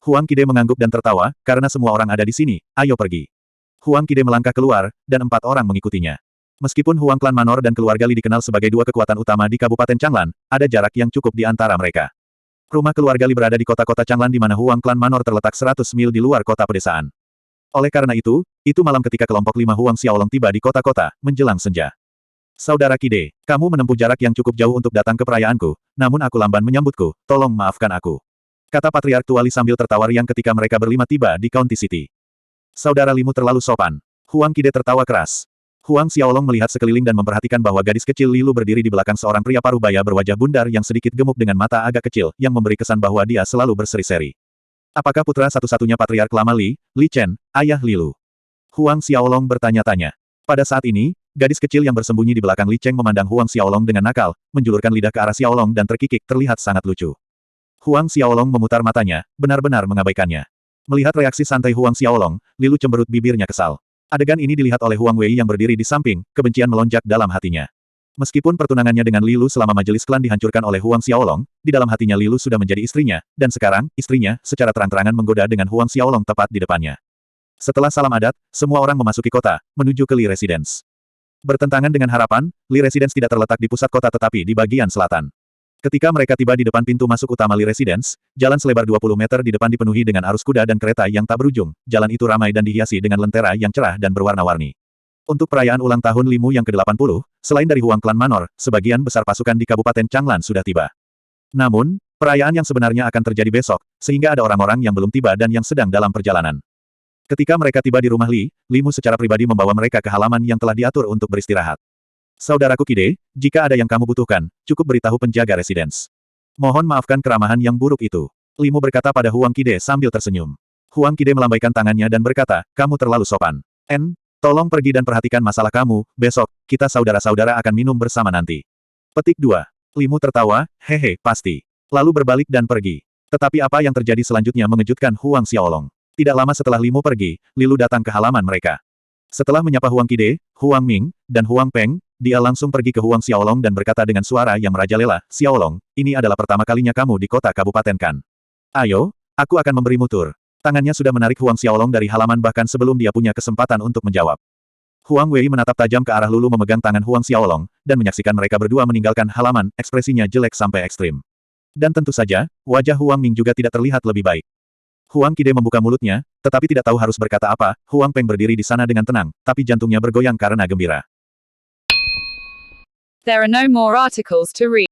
Huang Qide mengangguk dan tertawa, karena semua orang ada di sini, ayo pergi. Huang Qide melangkah keluar, dan 4 orang mengikutinya. Meskipun Huang Klan Manor dan keluarga Li dikenal sebagai 2 kekuatan utama di Kabupaten Changlan, ada jarak yang cukup di antara mereka. Rumah keluarga Li berada di kota-kota Changlan di mana Huang Klan Manor terletak 100 mil di luar kota pedesaan. Oleh karena itu malam ketika kelompok 5 Huang Xiaolong tiba di kota-kota, menjelang senja. Saudara Qide, kamu menempuh jarak yang cukup jauh untuk datang ke perayaanku, namun aku lamban menyambutku, tolong maafkan aku. Kata Patriark Tua Li sambil tertawa riang ketika mereka berlima tiba di County City. Saudara Limu terlalu sopan. Huang Qide tertawa keras. Huang Xiaolong melihat sekeliling dan memperhatikan bahwa gadis kecil Lilu berdiri di belakang seorang pria parubaya berwajah bundar yang sedikit gemuk dengan mata agak kecil, yang memberi kesan bahwa dia selalu berseri-seri. Apakah putra satu-satunya Patriark lama Li, Li Chen, ayah Lilu? Huang Xiaolong bertanya-tanya. Pada saat ini, gadis kecil yang bersembunyi di belakang Li Cheng memandang Huang Xiaolong dengan nakal, menjulurkan lidah ke arah Xiaolong dan terkikik terlihat sangat lucu. Huang Xiaolong memutar matanya, benar-benar mengabaikannya. Melihat reaksi santai Huang Xiaolong, Lilu cemberut bibirnya kesal. Adegan ini dilihat oleh Huang Wei yang berdiri di samping, kebencian melonjak dalam hatinya. Meskipun pertunangannya dengan Lilu selama majelis klan dihancurkan oleh Huang Xiaolong, di dalam hatinya Lilu sudah menjadi istrinya, dan sekarang, istrinya, secara terang-terangan menggoda dengan Huang Xiaolong tepat di depannya. Setelah salam adat, semua orang memasuki kota, menuju ke Li Residence. Bertentangan dengan harapan, Li Residence tidak terletak di pusat kota tetapi di bagian selatan. Ketika mereka tiba di depan pintu masuk utama Li Residence, jalan selebar 20 meter di depan dipenuhi dengan arus kuda dan kereta yang tak berujung, jalan itu ramai dan dihiasi dengan lentera yang cerah dan berwarna-warni. Untuk perayaan ulang tahun Limu yang ke-80, selain dari Huang Klan Manor, sebagian besar pasukan di Kabupaten Changlan sudah tiba. Namun, perayaan yang sebenarnya akan terjadi besok, sehingga ada orang-orang yang belum tiba dan yang sedang dalam perjalanan. Ketika mereka tiba di rumah Li, Limu secara pribadi membawa mereka ke halaman yang telah diatur untuk beristirahat. Saudaraku Qide, jika ada yang kamu butuhkan, cukup beritahu penjaga residence. Mohon maafkan keramahan yang buruk itu. Limu berkata pada Huang Qide sambil tersenyum. Huang Qide melambaikan tangannya dan berkata, kamu terlalu sopan. Tolong pergi dan perhatikan masalah kamu, besok, kita saudara-saudara akan minum bersama nanti. Petik 2. Limu tertawa, hehe, pasti. Lalu berbalik dan pergi. Tetapi apa yang terjadi selanjutnya mengejutkan Huang Xiaolong. Tidak lama setelah Limu pergi, Lilu datang ke halaman mereka. Setelah menyapa Huang Qide, Huang Ming, dan Huang Peng, dia langsung pergi ke Huang Xiaolong dan berkata dengan suara yang merajalela, Xiaolong, ini adalah pertama kalinya kamu di kota Kabupaten Kan. Ayo, aku akan memberimu tur. Tangannya sudah menarik Huang Xiaolong dari halaman bahkan sebelum dia punya kesempatan untuk menjawab. Huang Wei menatap tajam ke arah Lulu memegang tangan Huang Xiaolong, dan menyaksikan mereka berdua meninggalkan halaman, ekspresinya jelek sampai ekstrim. Dan tentu saja, wajah Huang Ming juga tidak terlihat lebih baik. Huang Qide membuka mulutnya, tetapi tidak tahu harus berkata apa. Huang Peng berdiri di sana dengan tenang, tapi jantungnya bergoyang karena gembira. There are no more articles to read.